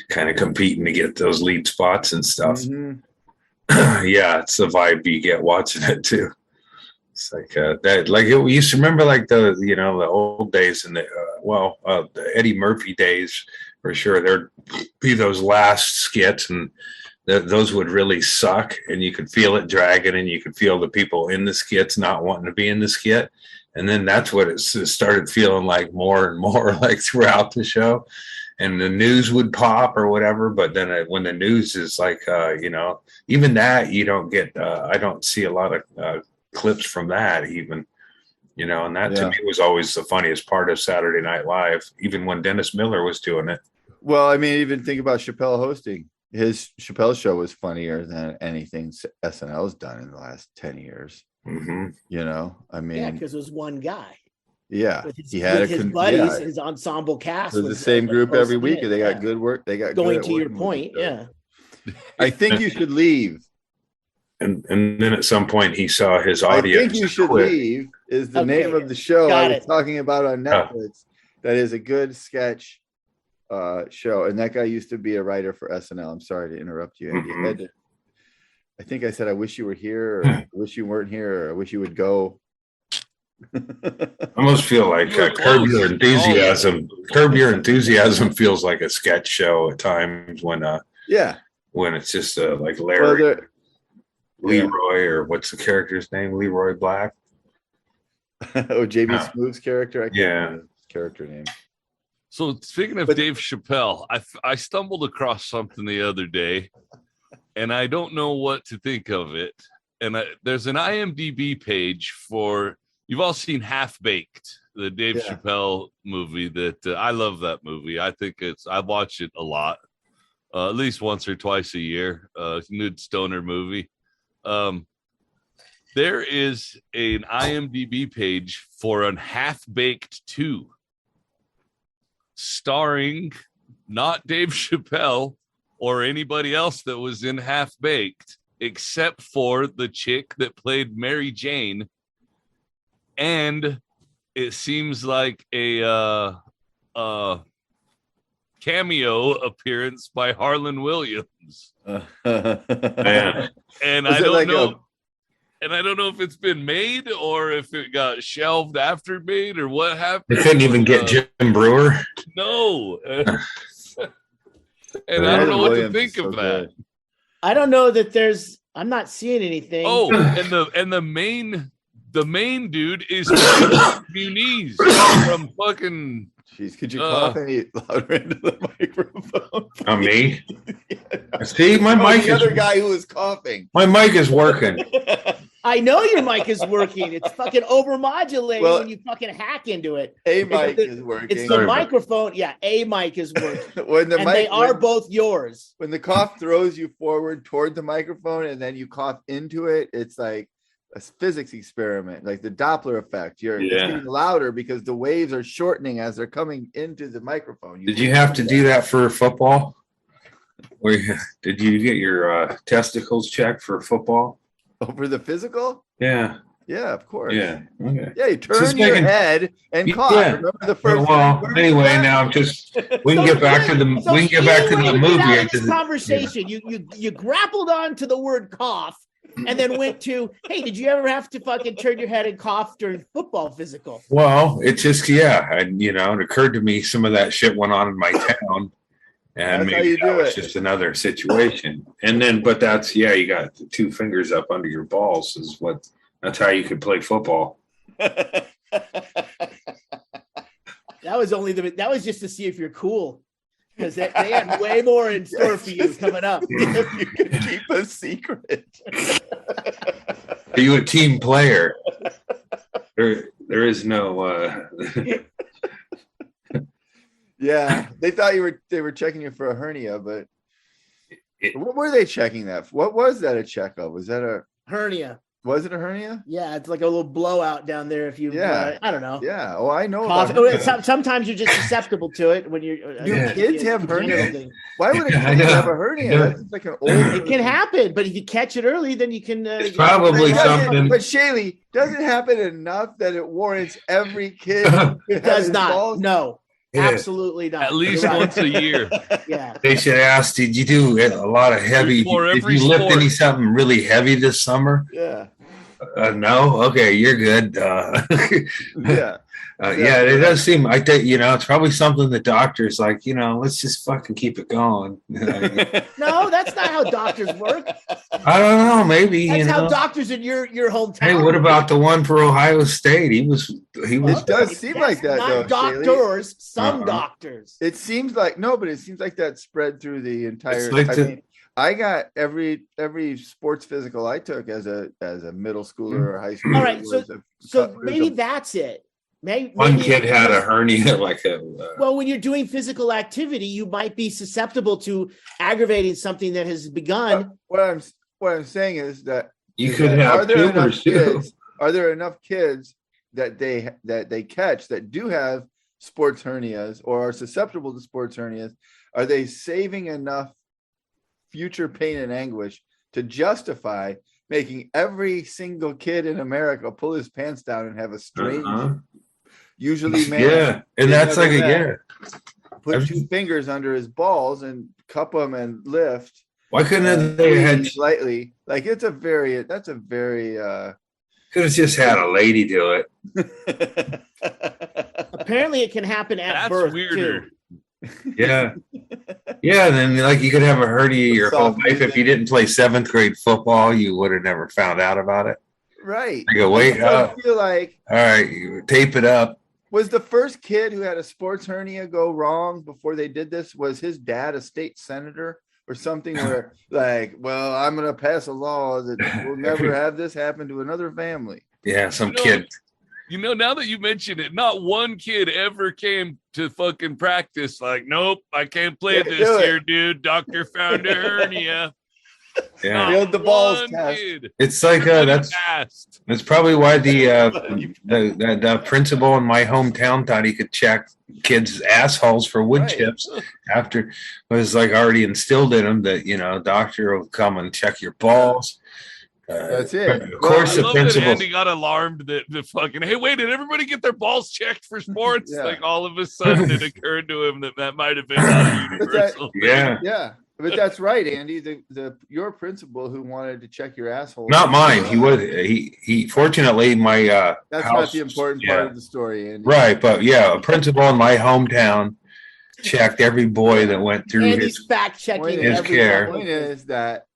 kind of competing to get those lead spots and stuff. Mm-hmm. Yeah, it's the vibe you get watching it too. It's like that. Like we used to remember, like the old days and the Eddie Murphy days for sure. There'd be those last skits, and those would really suck, and you could feel it dragging, and you could feel the people in the skits not wanting to be in the skit. And then that's what it started feeling like more and more, like throughout the show. And the news would pop or whatever. But then when the news is like, even that you don't get. I don't see a lot of clips from that even. You know, and that to me was always the funniest part of Saturday Night Live, even when Dennis Miller was doing it. Well, I mean, even think about Chappelle hosting. His Chappelle show was funnier than anything SNL's done in the last 10 years. Mm-hmm. You know, I mean, because it was one guy. Yeah, he had his buddies, his ensemble cast. It was the same group every week, and they got good work. They got going to your point. Yeah, I think you should leave. And then at some point he saw his audience. I think you should leave is the name of the show I was talking about on Netflix. That is a good sketch show, and that guy used to be a writer for SNL. I'm sorry to interrupt you, Andy. Mm-hmm. I think I said I wish you were here, or I wish you weren't here, or I wish you would go. I almost feel like Curb Your Enthusiasm. Curb Your Enthusiasm feels like a sketch show at times when it's just like Larry. Leroy, or what's the character's name? Leroy Black. JB Smooth's character. I can't remember his character name. So speaking of Dave Chappelle, I stumbled across something the other day, and I don't know what to think of it. And there's an IMDb page for, you've all seen Half Baked, the Dave Chappelle movie. That I love that movie. I think I watch it a lot, at least once or twice a year. Nude stoner movie. There is an IMDb page for an Half-Baked 2 starring not Dave Chappelle or anybody else that was in Half-Baked, except for the chick that played Mary Jane. And it seems like a cameo appearance by Harlan Williams. Man. And I don't know. And I don't know if it's been made or if it got shelved after made or what happened. They couldn't even get Jim Brewer. No. And I don't know what to think of that. I don't know that I'm not seeing anything. Oh, and the main dude is Muniz from fucking. Jeez, could you cough any louder into the microphone? Me? See, my mic is. The other guy who was coughing. My mic is working. I know your mic is working. It's fucking overmodulating when you fucking hack into it. A mic is working. It's the microphone. Yeah, a mic is working. They are both yours. When the cough throws you forward toward the microphone and then you cough into it, it's like a physics experiment, like the Doppler effect. It's getting louder because the waves are shortening as they're coming into the microphone. Did you have to do that for football? Did you get your testicles checked for football? Over the physical? Yeah. Yeah, of course. Yeah. Okay. Yeah, you turn your head and cough. Yeah. Remember the first anyway, now I'm just we can get back to the movie. This conversation. You grappled on to the word cough and then went to, hey, did you ever have to fucking turn your head and cough during football physical? Well, it's just and it occurred to me some of that shit went on in my town. And maybe that was just another situation. And then, but that's, you got the 2 fingers up under your balls that's how you could play football. That was just to see if you're cool. Because they had way more in store for you coming up. If you could keep a secret. Are you a team player? There is no, Yeah, they thought they were checking you for a hernia, but what were they checking that for? What was that a check of? Was that a hernia? Was it a hernia? Yeah, it's like a little blowout down there. If you, I don't know. Yeah, I know. Sometimes you're just susceptible to it when you're. Do kids have hernia? Why would a kid have a hernia? That's like an old. It can happen, but if you catch it early, then you can. It's probably something. But Chaille, does it happen enough that it warrants every kid? It does not. No. Yeah. Absolutely not. At least once a year. Yeah. They should ask, did you do a lot of heavy? Did you lift something really heavy this summer? Yeah. No. Okay, you're good. Yeah. Yeah, it does seem like that. It's probably something the doctor's like, let's just fucking keep it going. No, that's not how doctors work. I don't know. Maybe that's how doctors in your hometown. Hey, what about the one for Ohio State? He was. It does seem like that, not though. Doctors, Chaille. Some doctors. It seems like but it seems like that spread through the entire. I got every sports physical I took as a middle schooler or high schooler. All right, so maybe that's it. One kid had a hernia, well, when you're doing physical activity, you might be susceptible to aggravating something that has begun. What I'm saying is that you could have tumors too. Are there enough kids that they catch that do have sports hernias or are susceptible to sports hernias? Are they saving enough future pain and anguish to justify making every single kid in America pull his pants down and have a strange, usually man? Yeah, and that's like put two fingers under his balls and cup them and lift. Why couldn't they had slightly? Like that's a very could have just had a lady do it. Apparently, it can happen at birth weirder. too. Yeah. Yeah, and then like you could have a hernia your whole life. If you didn't play 7th grade football, you would have never found out about it. Right. I go, wait up. I feel like, all right, you tape it up. Was the first kid who had a sports hernia go wrong before they did this? Was his dad a state senator or something where like, well, I'm going to pass a law that will never have this happen to another family? Yeah, some kid. You know, now that you mention it, not one kid ever came to fucking practice like, nope, I can't play this here, dude. Doctor found a hernia. Yeah, failed the balls test. It's like that's probably why the principal in my hometown thought he could check kids' assholes for wood chips after it was like already instilled in him that doctor will come and check your balls. That's it. Of course, the principal. Andy got alarmed that the fucking hey, did everybody get their balls checked for sports? Like all of a sudden, it occurred to him that might have been a universal. Yeah. But that's right, Andy. Your principal who wanted to check your asshole. Not mine. He fortunately my that's house, not the important part of the story, Andy. Right, but a principal in my hometown checked every boy that went through Andy's fact checking his care. The point is that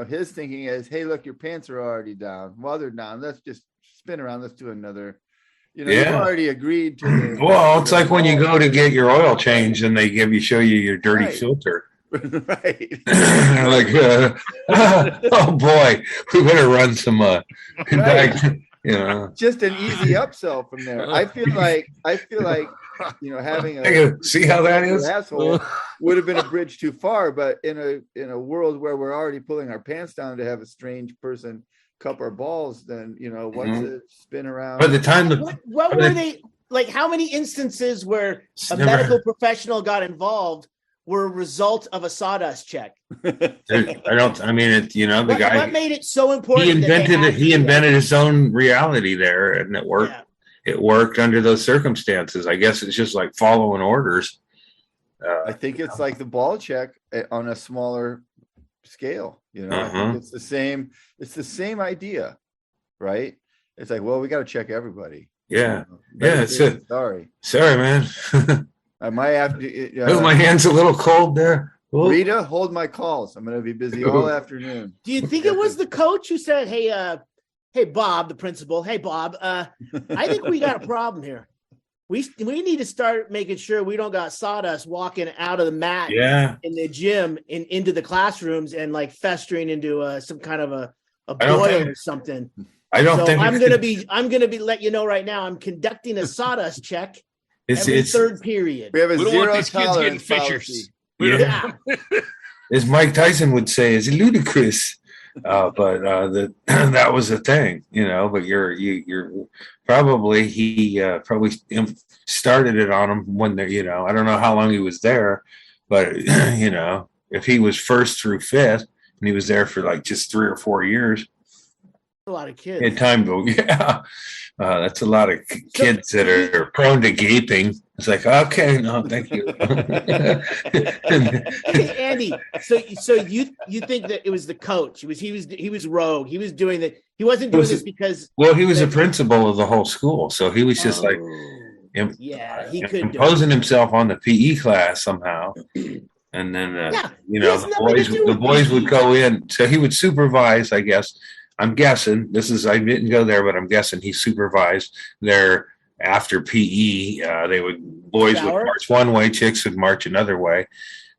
his thinking is, hey, look, your pants are already down. Well, they're down. Let's just spin around. Let's do another. You've already agreed to. Well, it's like when you go to get your oil changed and they show you your dirty filter. Right. Like, oh boy, we better run some just an easy upsell from there. I feel like having see how that is asshole would have been a bridge too far, but in a world where we're already pulling our pants down to have a strange person cup our balls, then once it spin around. By the time what were they like? How many instances where a medical professional got involved were a result of a sawdust check? The guy. What made it so important? He invented his own reality there, and it worked. Yeah. It worked under those circumstances. I guess it's just like following orders. I think it's like the ball check on a smaller scale. I think it's the same. It's the same idea, right? It's like, well, we got to check everybody. Yeah, It's it. Sorry, man. I might have to. My hand's a little cold there. Ooh. Rita, hold my calls. I'm going to be busy all afternoon. Do you think it was the coach who said, "Hey, Bob, the principal. Hey, Bob, I think we got a problem here. We need to start making sure we don't got sawdust walking out of the mat in the gym and into the classrooms and like festering into some kind of a boil or something." I don't think I'm gonna be let you know right now. I'm conducting a sawdust check every third period. We have a we don't zero want these kids getting fishers. As Mike Tyson would say, is ludicrous. But that was a thing, but you're probably he started it on him when they're, I don't know how long he was there, but if he was first through fifth and he was there for like just 3 or 4 years, a lot of kids. In time though, that's a lot of kids that are prone to gaping. It's like, okay, no, thank you. Hey, Andy, so you think that it was the coach? He was rogue. He was doing that. He wasn't doing this because. Well, he was a principal of the whole school, so he was just like, he could imposing himself on the PE class somehow. And then the boys would go in, so he would supervise, I guess. I'm guessing I didn't go there, but I'm guessing he supervised their after PE. Boys would march one way, chicks would march another way.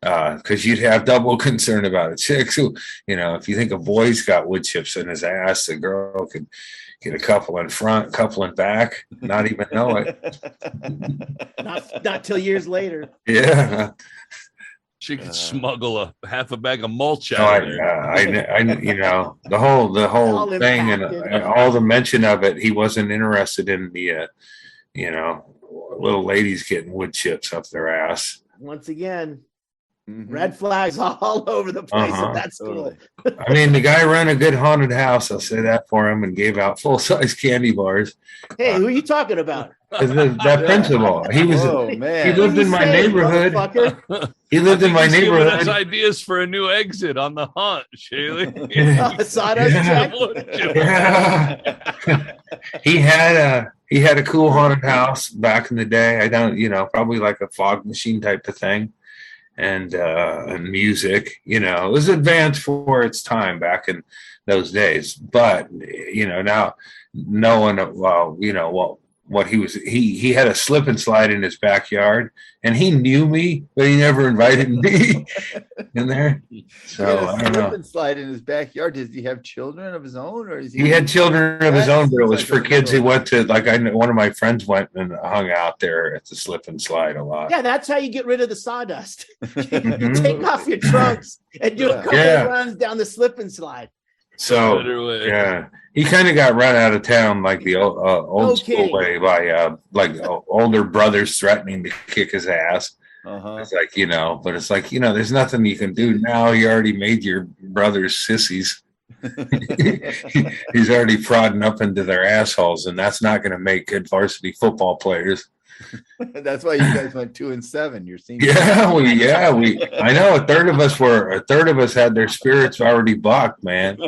because you'd have double concern about a chick. So, if you think a boy's got wood chips in his ass, a girl could get a couple in front, couple in back, not even know it. Not till years later. Yeah. She could smuggle a half a bag of mulch out of there. I the whole thing and all the mention of it, he wasn't interested in the, little ladies getting wood chips up their ass. Once again, red flags all over the place. So that's cool. I mean, the guy ran a good haunted house. I'll say that for him, and gave out full-size candy bars. Hey, who are you talking about? That principal. He was. He lived in my neighborhood. He lived in my neighborhood. Giving us ideas for a new exit on the haunt, Chaille. He had a cool haunted house back in the day. I don't, probably like a fog machine type of thing, and music. It was advanced for its time back in those days. But now knowing what he was, he had a slip and slide in his backyard, and he knew me, but he never invited me in there. So I don't know. Slip and slide in his backyard. Does he have children of his own, or is he had children of his own? But it was for kids who went to, like, I know one of my friends went and hung out there at the slip and slide a lot. Yeah, that's how you get rid of the sawdust. You take off your trunks and do a couple of runs down the slip and slide. So yeah, he kind of got run out of town like the old school way by older brothers threatening to kick his ass. It's like, but it's like, there's nothing you can do now. You already made your brothers sissies. He's already prodding up into their assholes, and that's not going to make good varsity football players. That's why you guys went 2-7 your senior. I know a third of us had their spirits already bucked, man.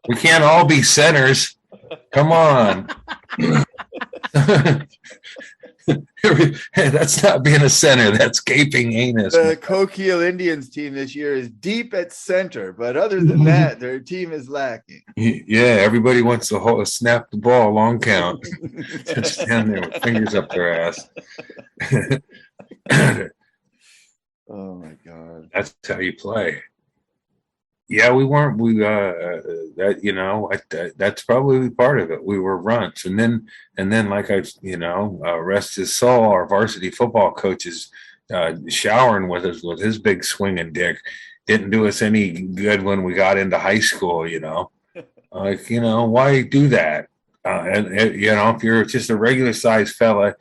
We can't all be centers. Come on. That's not being a center. That's gaping anus. The Coquille Indians team this year is deep at center, but other than that, their team is lacking. Yeah, everybody wants to snap the ball long count. Just stand there with fingers up their ass. Oh my God. That's how you play. Yeah, we weren't. That's probably part of it. We were runts, and then, like rest his soul, our varsity football coach is showering with us with his big swinging dick. Didn't do us any good when we got into high school. Why do that? If you're just a regular sized fella,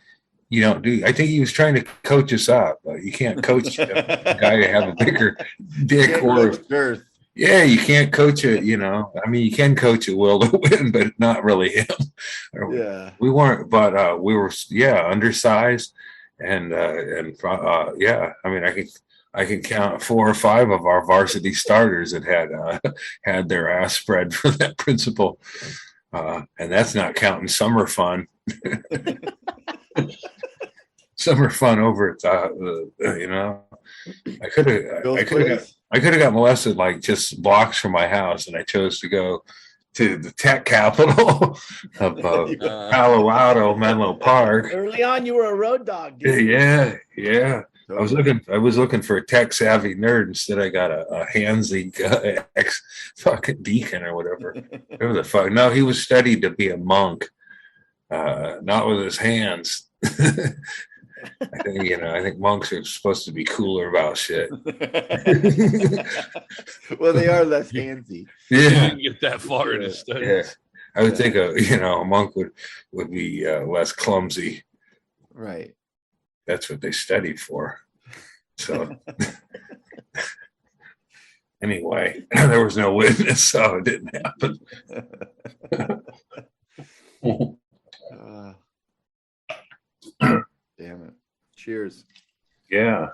you don't do. I think he was trying to coach us up. You can't coach a guy to have a bigger dick or. Yeah, you can't coach it, you can coach at will to win, but not really him. Yeah. We weren't, but we were, undersized. And I can count 4 or 5 of our varsity starters that had their ass spread for that principal. And that's not counting summer fun. Summer fun over at I could have got molested like just blocks from my house, and I chose to go to the tech capital of Palo Alto, Menlo Park. Early on, you were a road dog, dude. Yeah. I was looking for a tech savvy nerd. Instead, I got a handsy ex fucking deacon or whatever. Whatever the fuck. No, he was studied to be a monk, not with his hands. I think monks are supposed to be cooler about shit. Well, they are less handsy. Yeah, you didn't get that far into studies. Yeah. I would think a monk would be less clumsy. Right. That's what they studied for. So anyway, there was no witness, so it didn't happen. Damn it. Cheers. Yeah.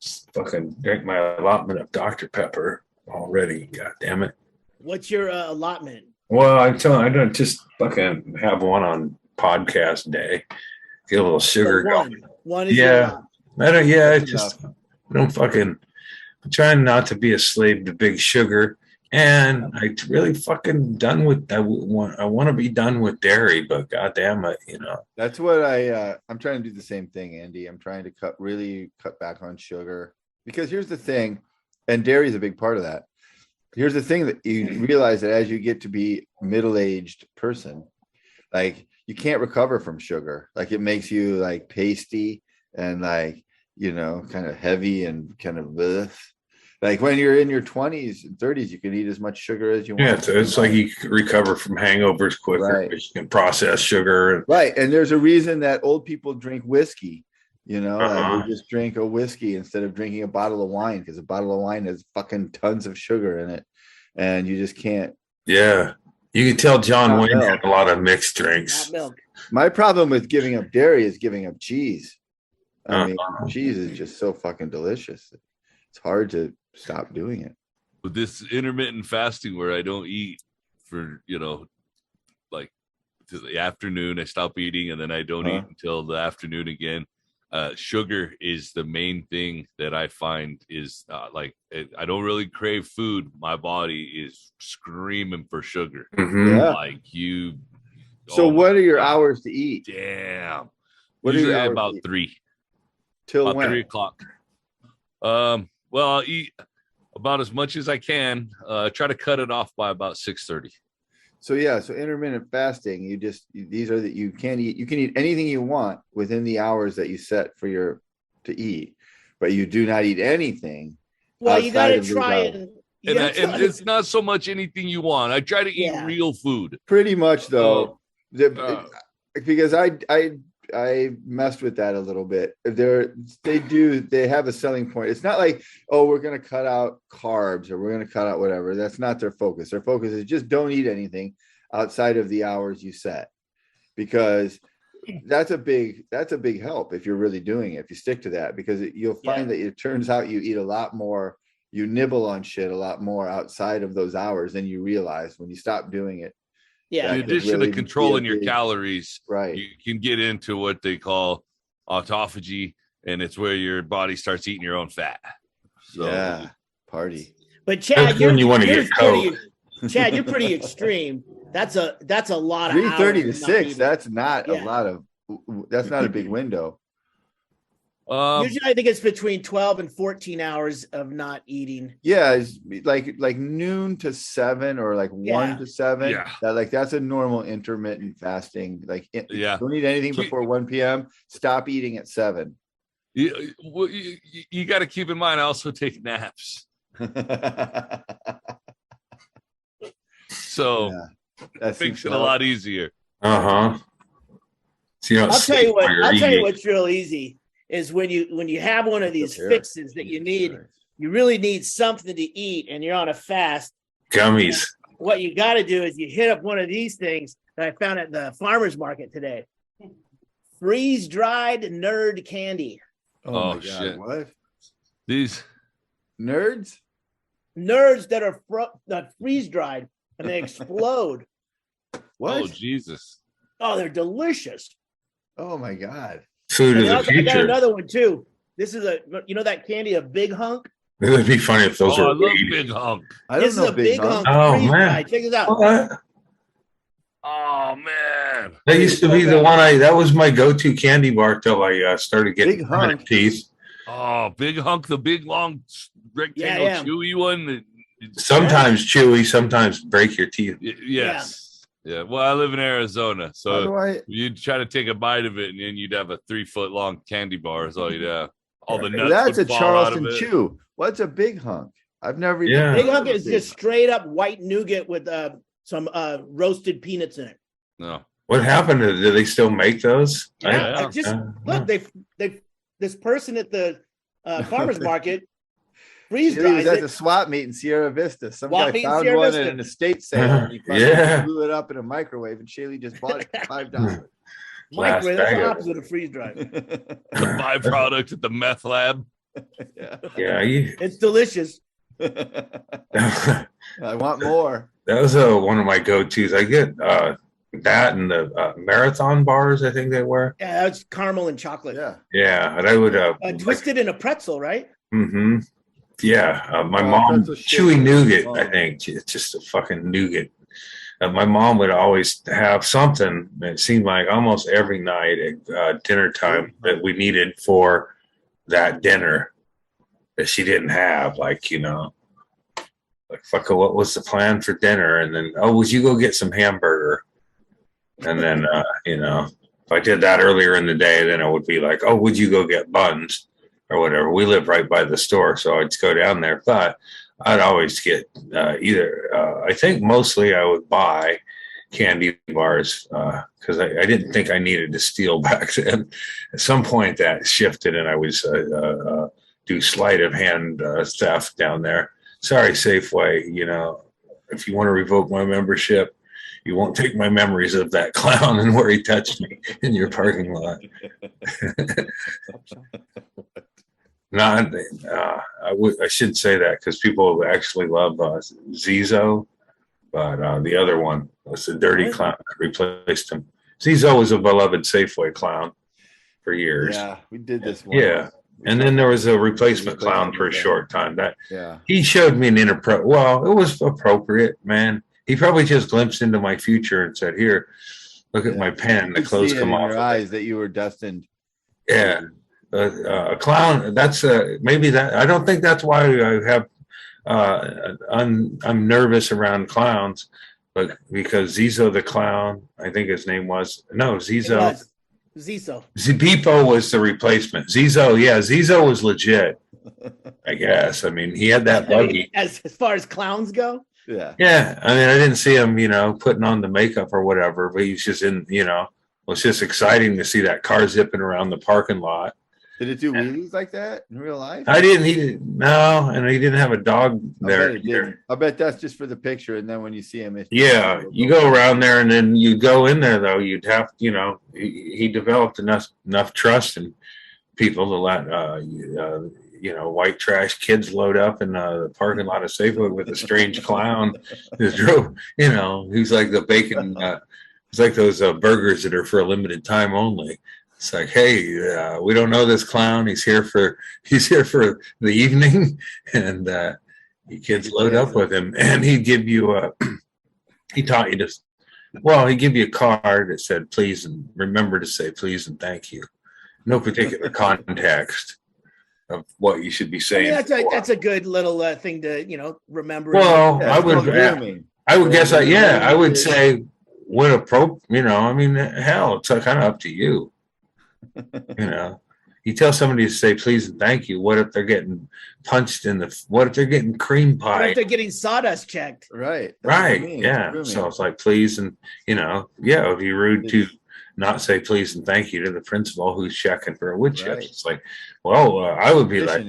Just fucking drank my allotment of Dr. Pepper already. God damn it. What's your allotment? Well, I'm telling you, I don't just fucking have one on podcast day. Get a little sugar going. One is I'm trying not to be a slave to big sugar. And I really fucking done with. I want to be done with dairy, but goddamn it, That's what I'm trying to do the same thing, Andy. I'm trying to really cut back on sugar, because here's the thing, and dairy is a big part of that. Here's the thing that you realize, that as you get to be middle-aged person, like you can't recover from sugar. Like it makes you like pasty and like, kind of heavy and kind of bleh. Like when you're in your 20s and 30s, you can eat as much sugar as you want. Yeah, it's like you can recover from hangovers quicker. Right. You can process sugar. Right. And there's a reason that old people drink whiskey. Like they just drink a whiskey instead of drinking a bottle of wine, because a bottle of wine has fucking tons of sugar in it. And you just can't. Yeah. You can tell John Wayne milk. had a lot of mixed drinks. Not milk. My problem with giving up dairy is giving up cheese. I mean, cheese is just so fucking delicious. It's hard to stop doing it. With this intermittent fasting where I don't eat for, like to the afternoon, I stop eating and then I don't eat until the afternoon again. Sugar is the main thing that I find is I don't really crave food. My body is screaming for sugar. Mm-hmm. Yeah. Like you. So what are your hours to eat? Damn. What Usually are your hours about to eat? 3. Till About when? 3 o'clock. Well, I'll eat about as much as I can. Try to cut it off by about 6:30. So intermittent fasting, you can eat anything you want within the hours that you set to eat, but you do not eat anything. Well, you got to try it. And it's not so much anything you want. I try to eat real food. Pretty much though, because I messed with that a little bit. They have a selling point. It's not like, oh, we're going to cut out carbs or we're going to cut out whatever. That's not their focus. Their focus is just don't eat anything outside of the hours you set, because that's a big help if you're really doing it, if you stick to that, because you'll find that it turns out you eat a lot more, you nibble on shit a lot more outside of those hours than you realize when you stop doing it. Yeah. In addition to controlling your calories, right, you can get into what they call autophagy, and it's where your body starts eating your own fat. So, party. But Chad, Chad, you're pretty extreme. That's a lot of 3:30 to hours 6. That's not a lot of. That's not a big window. Usually, I think it's between 12 and 14 hours of not eating. Yeah, it's like noon to 7 or like 1 to 7. Yeah. That's a normal intermittent fasting. Like, don't eat anything before 1 p.m. Stop eating at 7. You got to keep in mind, I also take naps. So that makes it a lot easier. So, I'll tell you what's real easy is when you have one of these fixes that you really need something to eat and you're on a fast. Gummies. What you got to do is you hit up one of these things that I found at the farmer's market today. Freeze-dried nerd candy. Oh my God, shit. what? These nerds that are freeze-dried and they explode. What? Oh, Jesus. Oh, they're delicious. Oh my God. Food of the future. I got another one too. This is that candy, a big hunk. It would be funny if those were. I love big hunk. This is a big hunk. Oh man! Check this out. What? Oh man! That used to be the one that was my go-to candy bar till I started getting big hunk teeth. Oh, big hunk, the big long rectangle chewy one. Sometimes chewy, sometimes break your teeth. Yes. Yeah, well, I live in Arizona, so you'd try to take a bite of it, and then you'd have a 3-foot long candy bar. Is all you'd have. All the nuts. That's a fall Charleston out of it. Chew. What's a big hunk? I've never. Big hunk is just straight up white nougat with some roasted peanuts in it. No. What happened? Do they still make those? Yeah, look. They this person at the farmer's market. Freeze dries was at the swap meet in Sierra Vista. Some guy found one at an estate sale. And he blew it up in a microwave, and Chaille just bought it for $5. Microwave, that's the opposite of freeze dry. The byproduct at the meth lab. Yeah, it's delicious. I want more. That was one of my go-tos. I get that and the marathon bars. I think they were. Yeah, that's caramel and chocolate. Yeah, yeah, and I would twisted in a pretzel, right? Mm-hmm. My mom, chewy nougat, I think. It's just a fucking nougat. My mom would always have something. It seemed like almost every night at dinner time that we needed for that dinner that she didn't have. Like, what was the plan for dinner? And then, would you go get some hamburger? And then, if I did that earlier in the day, then it would be like, would you go get buns or whatever? We live right by the store, so I'd go down there. But I'd always get I think mostly I would buy candy bars because I didn't think I needed to steal back then. At some point that shifted and I was do sleight of hand theft down there. Sorry, Safeway, if you want to revoke my membership, you won't take my memories of that clown and where he touched me in your parking lot. I should say that because people actually love Zizo, but the other one was the dirty clown that replaced him. Zizo was a beloved Safeway clown for years. Yeah, we did this one. Yeah. And then there was a replacement clown for a short time. He showed me it was appropriate, man. He probably just glimpsed into my future and said, "Here, look at my pen. The clothes come off." Your eyes that you were destined. Yeah, a clown. That's maybe that. I don't think that's why I have. I'm nervous around clowns, but because Zizo the clown, I think his name was Zizo. Zizo. Zipipo was the replacement. Zizo was legit. I guess. I mean, he had that buggy. As far as clowns go. Yeah. I mean, I didn't see him, putting on the makeup or whatever, but he's just in, it was just exciting to see that car zipping around the parking lot. Did it do wheelies like that in real life? And he didn't have a dog there. I bet that's just for the picture. And then when you see him, you go around there and then you go in there though. You'd have, he developed enough trust in people to let, white trash kids load up in the parking lot of Safeway with a strange clown who drove, he's like the bacon, it's like those burgers that are for a limited time only. It's like, hey, we don't know this clown. He's here for the evening, and you kids load up with him, and he'd give you he taught you to, he'd give you a card that said please and remember to say please and thank you. No particular context of what you should be saying. That's a good little thing to remember. Well, I would guess I would say what appropriate. Hell, it's kind of up to you. You tell somebody to say please and thank you. What if they're getting punched what if they're getting cream pie? What if they're getting sawdust checked? Right. Yeah. So it's like please and it'd be rude to not say please and thank you to the principal who's checking for a wood chip. It's like, I would be like,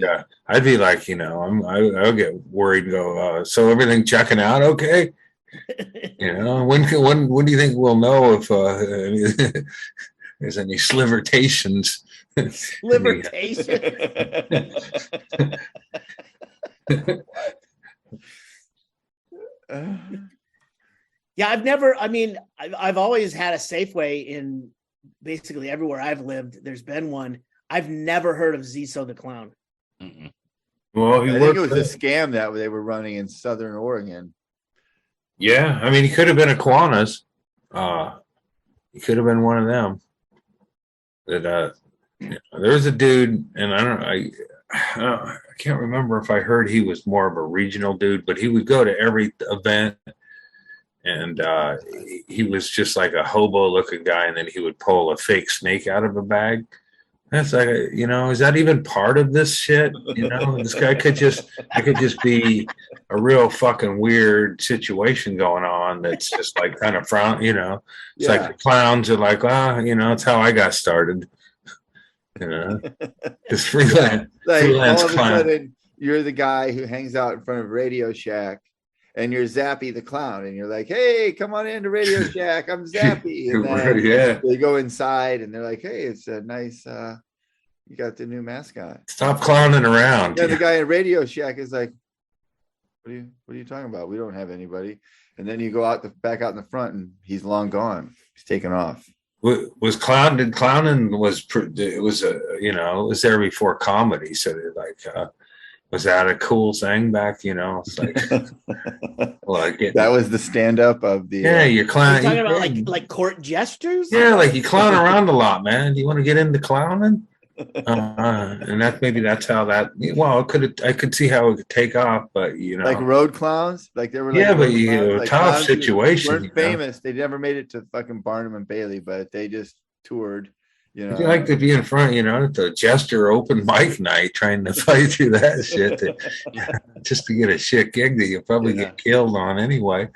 I'd be like, I'll get worried and go, so everything checking out okay? When do you think we'll know if there's any slivertations? Yeah, I've always had a Safeway in basically everywhere I've lived. There's been one. I've never heard of Zizo the clown. Mm-mm. Well, I think it was a scam that they were running in Southern Oregon. Yeah, he could have been a Kiwanis. He could have been one of them. That there's a dude, and I can't remember if I heard he was more of a regional dude, but he would go to every event, and he was just like a hobo-looking guy, and then he would pull a fake snake out of a bag. That's like, is that even part of this shit? This guy it could just be a real fucking weird situation going on that's just like kind of frown, It's like the clowns are like, it's how I got started. Just freelance all of clown. a sudden, you're the guy who hangs out in front of Radio Shack, and you're Zappy the clown, and you're like, hey, come on into Radio Shack, I'm Zappy. And then they go inside, and they're like, hey, it's a nice, you got the new mascot. Stop clowning around. Yeah, the guy in Radio Shack is like, what are you talking about? We don't have anybody. And then you go back out in the front, and he's long gone. He's taken off. Clowning was there before comedy, so was that a cool thing back? It's like, that was the stand-up of the. You're clowning. You're talking about like court gestures. Yeah, like you clown around a lot, man. Do you want to get into clowning? And that's how that. Well, I could see how it could take off, but like road clowns, like they were. Like, tough situation. Weren't famous. They never made it to fucking Barnum and Bailey, but they just toured. You like to be in front, at the Jester open mic night, trying to fight through that shit, just to get a shit gig that you'll probably get killed on anyway.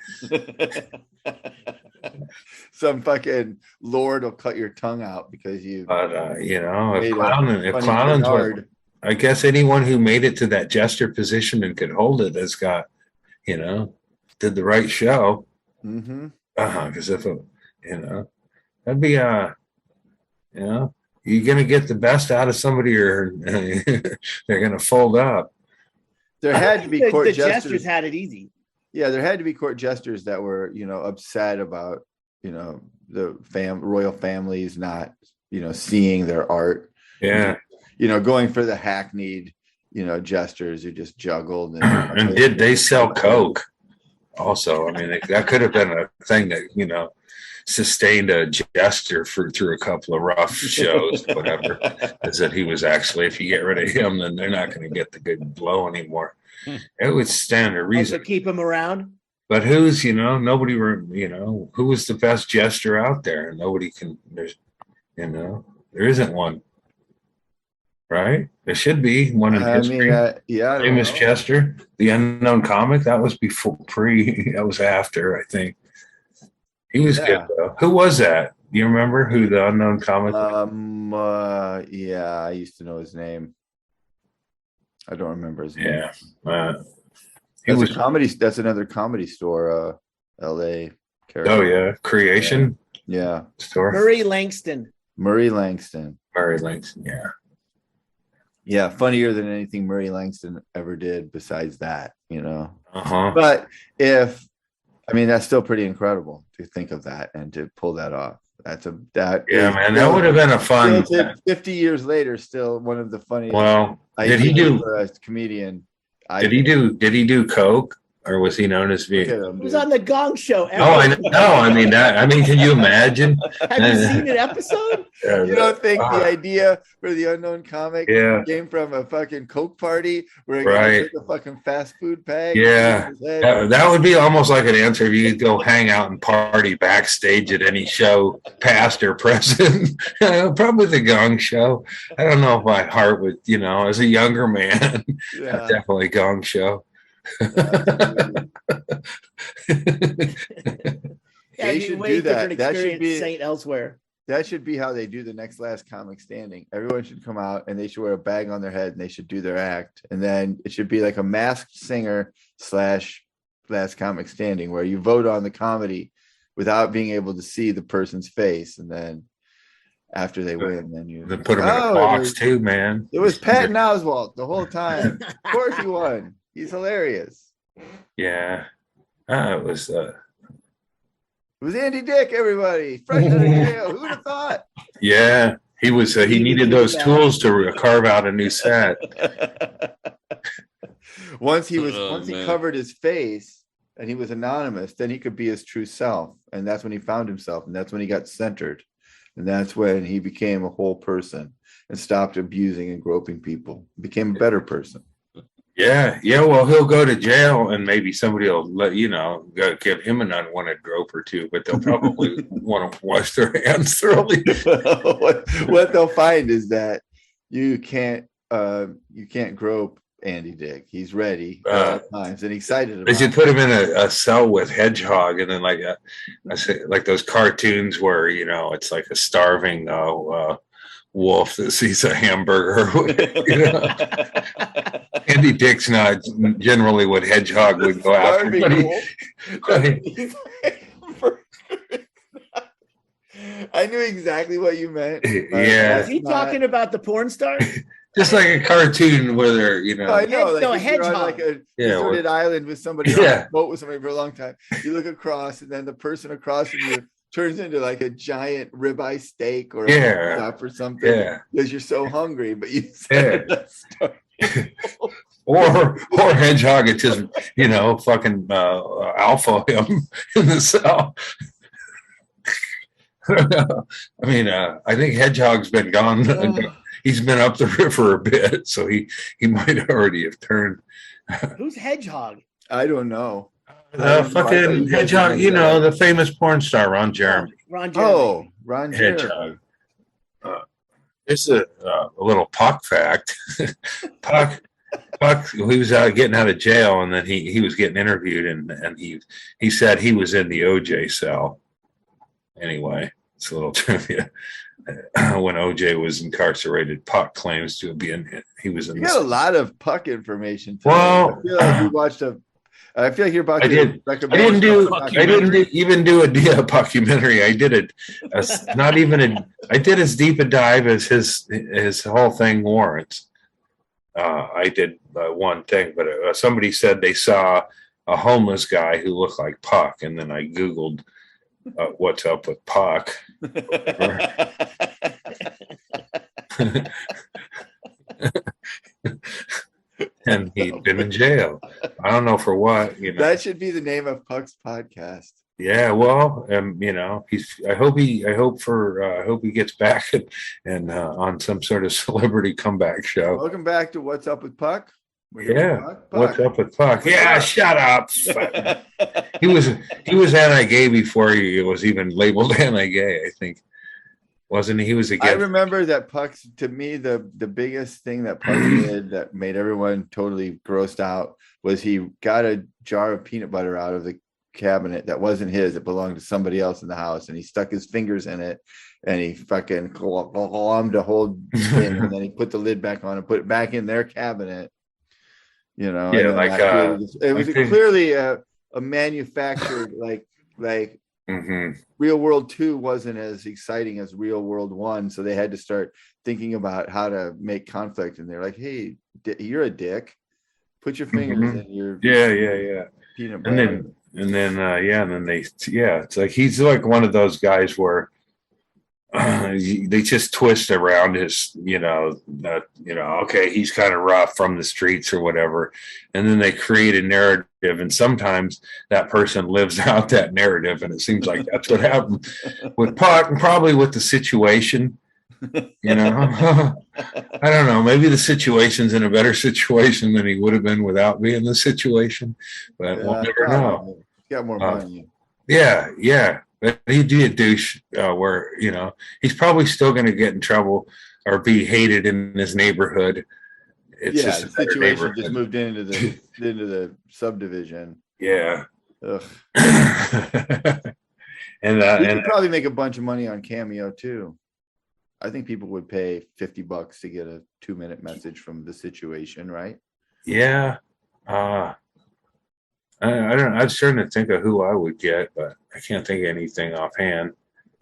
Some fucking lord will cut your tongue out because you. But if clowning hard, I guess anyone who made it to that Jester position and could hold it has got, did the right show. Mm-hmm. Because if that'd be you're gonna get the best out of somebody, or they're gonna fold up. There had to be court jesters had it easy. Yeah, there had to be court jesters that were, upset about, the royal families not, seeing their art. Yeah. Going for the hackneyed, jesters who just juggled. And did they sell coke? Also, I mean, that could have been a thing that, sustained a jester through a couple of rough shows, whatever. Is that he was actually, if you get rid of him, then they're not going to get the good blow anymore. It would stand a reason. To keep him around. But who's, nobody, who was the best jester out there? Nobody can, there's, there isn't one. Right? There should be one in history. Famous jester. The Unknown Comic, that was that was after, I think. He was good though. Who was that? Do you remember who the Unknown Comic was? I used to know his name. I don't remember his name. Yeah. That's a comedy. That's another Comedy Store, LA character. Oh yeah. Creation. Yeah. Store. Murray Langston. Yeah. Yeah, funnier than anything Murray Langston ever did besides that, Uh-huh. But that's still pretty incredible to think of that and to pull that off. That would have been a fun. 50 years later, still one of the funniest. Well, did he do for a comedian? Did he do coke, or was he known as being? He was on the Gong Show. Oh, I know. Can you imagine? Have you seen an episode? You don't think the idea for the Unknown Comic came from a fucking coke party where he took a fucking fast food bag? Yeah, that would be almost like an answer if you go hang out and party backstage at any show, past or present. Probably the Gong Show. I don't know if my heart would, as a younger man, definitely Gong Show. They should do that. That should be Saint elsewhere. That should be how they do the next Last Comic Standing. Everyone should come out and they should wear a bag on their head and they should do their act. And then it should be like a masked singer / Last Comic Standing where you vote on the comedy without being able to see the person's face. And then after they win, then you put them in a box too, man. It was Patton Oswalt the whole time. Of course he won. He's hilarious. Yeah. It was Andy Dick, everybody. Fresh out of jail. Who would have thought? Yeah. He was he needed those tools to carve out a new set. Once he covered his face and he was anonymous, then he could be his true self. And that's when he found himself. And that's when he got centered. And that's when he became a whole person and stopped abusing and groping people. Became a better person. Yeah. Well, he'll go to jail, and maybe somebody will let give him an unwanted grope or two, but they'll probably want to wash their hands thoroughly. What they'll find is that you can't grope Andy Dick. He's ready at times and excited. They should put him in a cell with Hedgehog, and then like those cartoons where it's like a starving wolf that sees a hamburger. Andy Dick's not generally what Hedgehog would go after. I knew exactly what you meant. Yeah. Is he talking about the porn star? Just like a cartoon where they're, I know. A hedgehog. On like a deserted island with somebody on a boat with somebody for a long time. You look across, and then the person across from you turns into like a giant ribeye steak or a or something because you're so hungry, but you said or Hedgehog it just fucking alpha him in the cell. I mean, I think Hedgehog's been gone. He's been up the river a bit, so he might already have turned. Who's Hedgehog? I don't know. Fucking Hedgehog, the famous porn star Ron Jeremy. Ron Jeremy. Oh, Ron Jeremy. Hedgehog. It's a little Puck fact. Puck, he was getting out of jail, and then he was getting interviewed, and he said he was in the OJ cell. Anyway, it's a little trivia. When OJ was incarcerated, Puck claims to be in. He was in. You got a lot of Puck information. Well, I feel like you watched I feel like you're about. I didn't even do a documentary. I did I did as deep a dive as his whole thing warrants. I did one thing, but somebody said they saw a homeless guy who looked like Puck, and then I Googled what's up with Puck. And he'd been in jail. I don't know for what. That should be the name of Puck's podcast. Yeah, well, I hope he gets back and on some sort of celebrity comeback show. Welcome back to What's Up with Puck. What's up with Puck? Yeah, shut up. He was anti-gay before he was even labeled anti-gay, I think. Wasn't he? He was against. I remember that Puck's, to me, the biggest thing that Puck did that made everyone totally grossed out was he got a jar of peanut butter out of the cabinet that wasn't his. It belonged to somebody else in the house, and he stuck his fingers in it, and he fucking glommed a whole thing, and then he put the lid back on and put it back in their cabinet. Yeah, it was clearly a manufactured Real World 2 wasn't as exciting as Real World 1, so they had to start thinking about how to make conflict, and they're like, hey, you're a dick, put your fingers in your peanut butter. And then it's like he's like one of those guys where they just twist around his, okay, he's kind of rough from the streets or whatever. And then they create a narrative. And sometimes that person lives out that narrative. And it seems like that's what happened with Puck, and probably with the situation, I don't know. Maybe the situation's in a better situation than he would have been without being in the situation, but we'll never know. Got more money. Yeah. But he'd be a douche where, he's probably still going to get in trouble or be hated in his neighborhood. It's just a situation just moved into the subdivision. Yeah. Ugh. And you could probably make a bunch of money on Cameo too. I think people would pay $50 to get a 2-minute message from the situation, right? Yeah. I don't know. I'm starting to think of who I would get, but I can't think of anything offhand.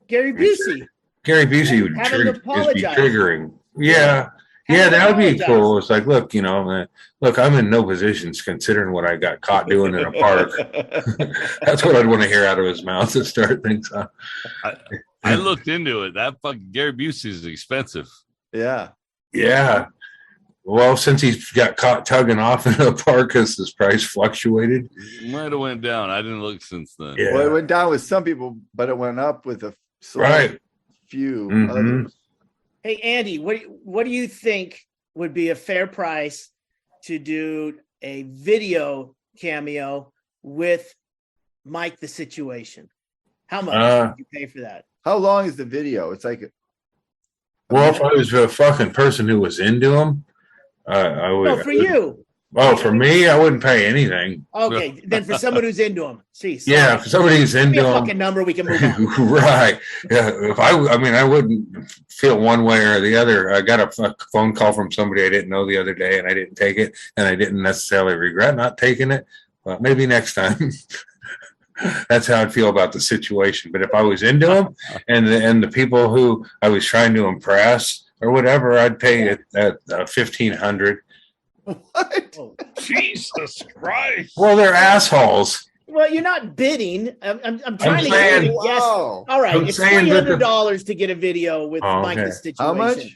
Gary Busey. Gary Busey would be triggering. Yeah. That would be cool. It's like, look, I'm in no positions considering what I got caught doing in a park. That's what I'd want to hear out of his mouth to start things off. I looked into it. That fucking Gary Busey is expensive. Yeah. Well, since he's got caught tugging off in a park, has his price fluctuated? It might have went down. I didn't look since then. Yeah. Well, it went down with some people, but it went up with a few others. Hey, Andy, what do you think would be a fair price to do a video cameo with Mike the Situation? How much would you pay for that? How long is the video? It's like if I was a fucking person who was into him, I would. No, for you. Oh, for me, I wouldn't pay anything. Okay, then for someone who's into him, for somebody who's into him, fucking number we can move on. Right? Yeah. If I wouldn't feel one way or the other. I got a phone call from somebody I didn't know the other day, and I didn't take it, and I didn't necessarily regret not taking it. But maybe next time. That's how I'd feel about the situation. But if I was into him, and the people who I was trying to impress or whatever, I'd pay it at $1,500. What? Jesus Christ! Well, they're assholes. Well, you're not bidding. I'm trying to saying, get yes. All right, it's $300 to get a video with Mike the Situation. How much?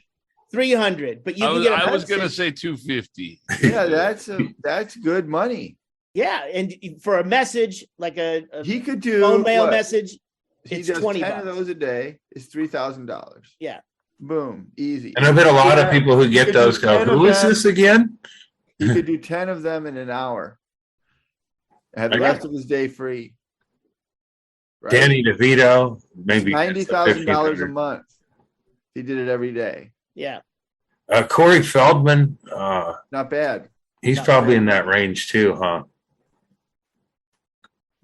300, but you can get a I was gonna message. say 250. Yeah, that's good money. Yeah, and for a message like a He could do phone mail what? message, He it's does 20 10 bucks. of those a day. It's $3,000. Yeah. Boom, easy. And I bet a lot of people who get could do those go, 10 of who is them. this again? He could do 10 of them in an hour. Have the rest of his day free. Right? Danny DeVito, maybe $90,000 a month. He did it every day. Yeah. Corey Feldman, Not bad. he's Not probably bad. in that range too, huh?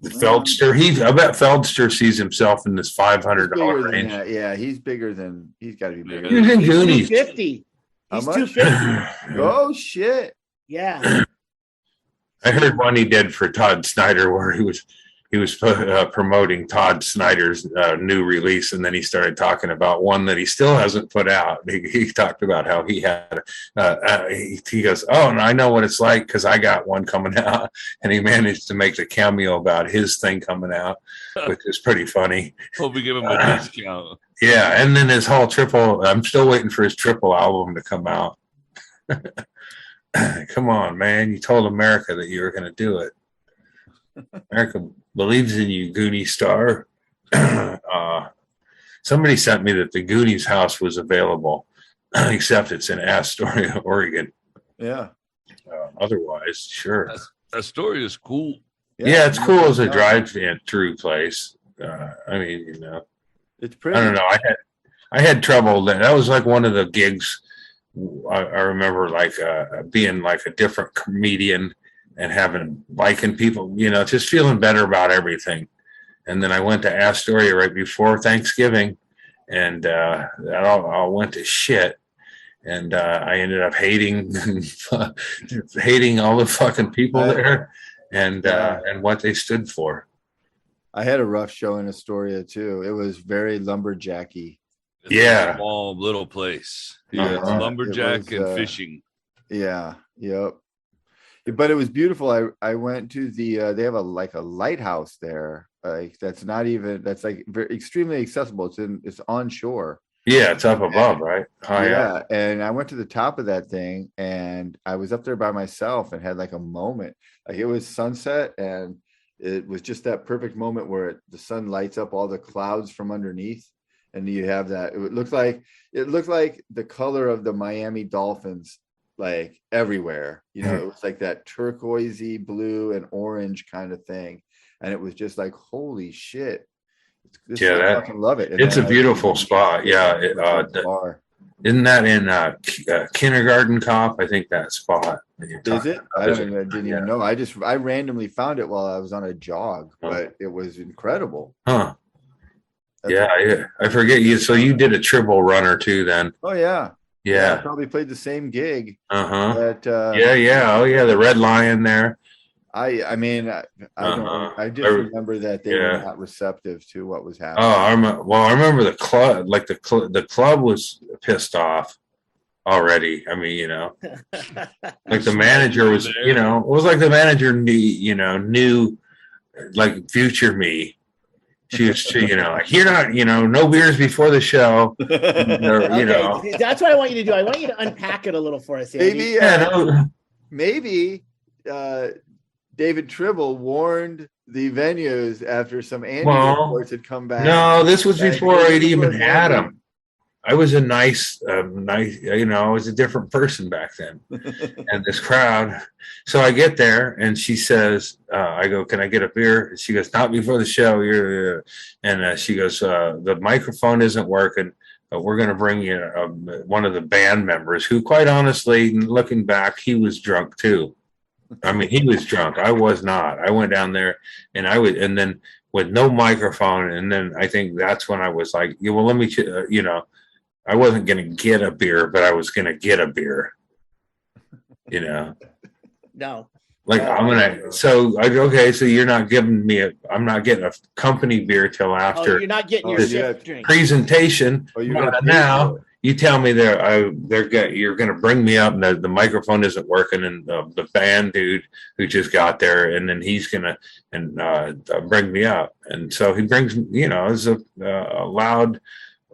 The Feldster, I bet Feldster sees himself in this He's $500 bigger than range. that. Yeah, he's bigger than. He's got to be bigger. He was in He's Goonies. 250. How He's much? 250. Oh shit! Yeah. I heard one he did for Todd Snyder where he was promoting Todd Snyder's new release, and then he started talking about one that he still hasn't put out. He talked about how he had he goes, oh, and I know what it's like because I got one coming out, and he managed to make the cameo about his thing coming out, which is pretty funny. Hope we give him a discount. Yeah, and then his whole triple. I'm still waiting for his triple album to come out. Come on, man! You told America that you were going to do it. America believes in you, Goonie star. Somebody sent me that the Goonies house was available, except it's in Astoria, Oregon. Yeah. Otherwise, sure. Astoria is cool. Yeah, it's cool as a drive-through place. I mean, you know, It's pretty. I don't know. I had trouble. That was like one of the gigs. I remember like being like a different comedian and liking people, you know, just feeling better about everything. And then I went to Astoria right before Thanksgiving, and that all went to shit. And I ended up hating all the fucking people there and what they stood for. I had a rough show in Astoria too. It was very lumberjacky. It's Yeah. a small little place. Yeah. It's lumberjack It was, and fishing. Yeah. Yep. But it was beautiful. I went to the they have a lighthouse there. That's very extremely accessible. It's on shore. Yeah, it's up above, right? Oh, Yeah. And I went to the top of that thing, and I was up there by myself and had like a moment. Like it was sunset, and it was just that perfect moment where the sun lights up all the clouds from underneath, and you have that. It looked like the color of the Miami Dolphins, like everywhere. You know, it was like that turquoisey blue and orange kind of thing, and it was just like, holy shit. I fucking love it. And it's a beautiful spot. Yeah. Isn't that in Kindergarten Cop? I think that spot. Is it? I didn't even know. I randomly found it while I was on a jog, but it was incredible. Huh. I forget you. So you did a triple runner too then. Oh yeah. Yeah. I probably played the same gig. Uh-huh. But, yeah. Oh yeah. The Red Lion there. I just remember that they were not receptive to what was happening. Oh, I remember the club. Like the club was pissed off already. I mean, you know, like the manager was, you know, it was like the manager knew like future me. She was, you know, like you're not, you know, no beers before the show. You know, That's what I want you to do. I want you to unpack it a little for us, Andy. Maybe David Tribble warned the venues after some Andy reports had come back. No, this was before I'd even had him. I was a nice, you know, I was a different person back then. And this crowd. So I get there and she says, I go, can I get a beer? And she goes, not before the show. And she goes, the microphone isn't working. But we're going to bring you one of the band members who, quite honestly, looking back, he was drunk too. I mean, he was drunk. I was not. I went down there and then with no microphone. And then I think that's when I was like, yeah, well, let me, you know, I wasn't going to get a beer, but I was going to get a beer, you know? No. Like so you're not giving me I'm not getting a company beer till after. You're not getting your shift drink. Presentation. Now you tell me you're going to bring me up and the microphone isn't working and the band dude who just got there and then he's going to bring me up. And so he brings, you know, it's a loud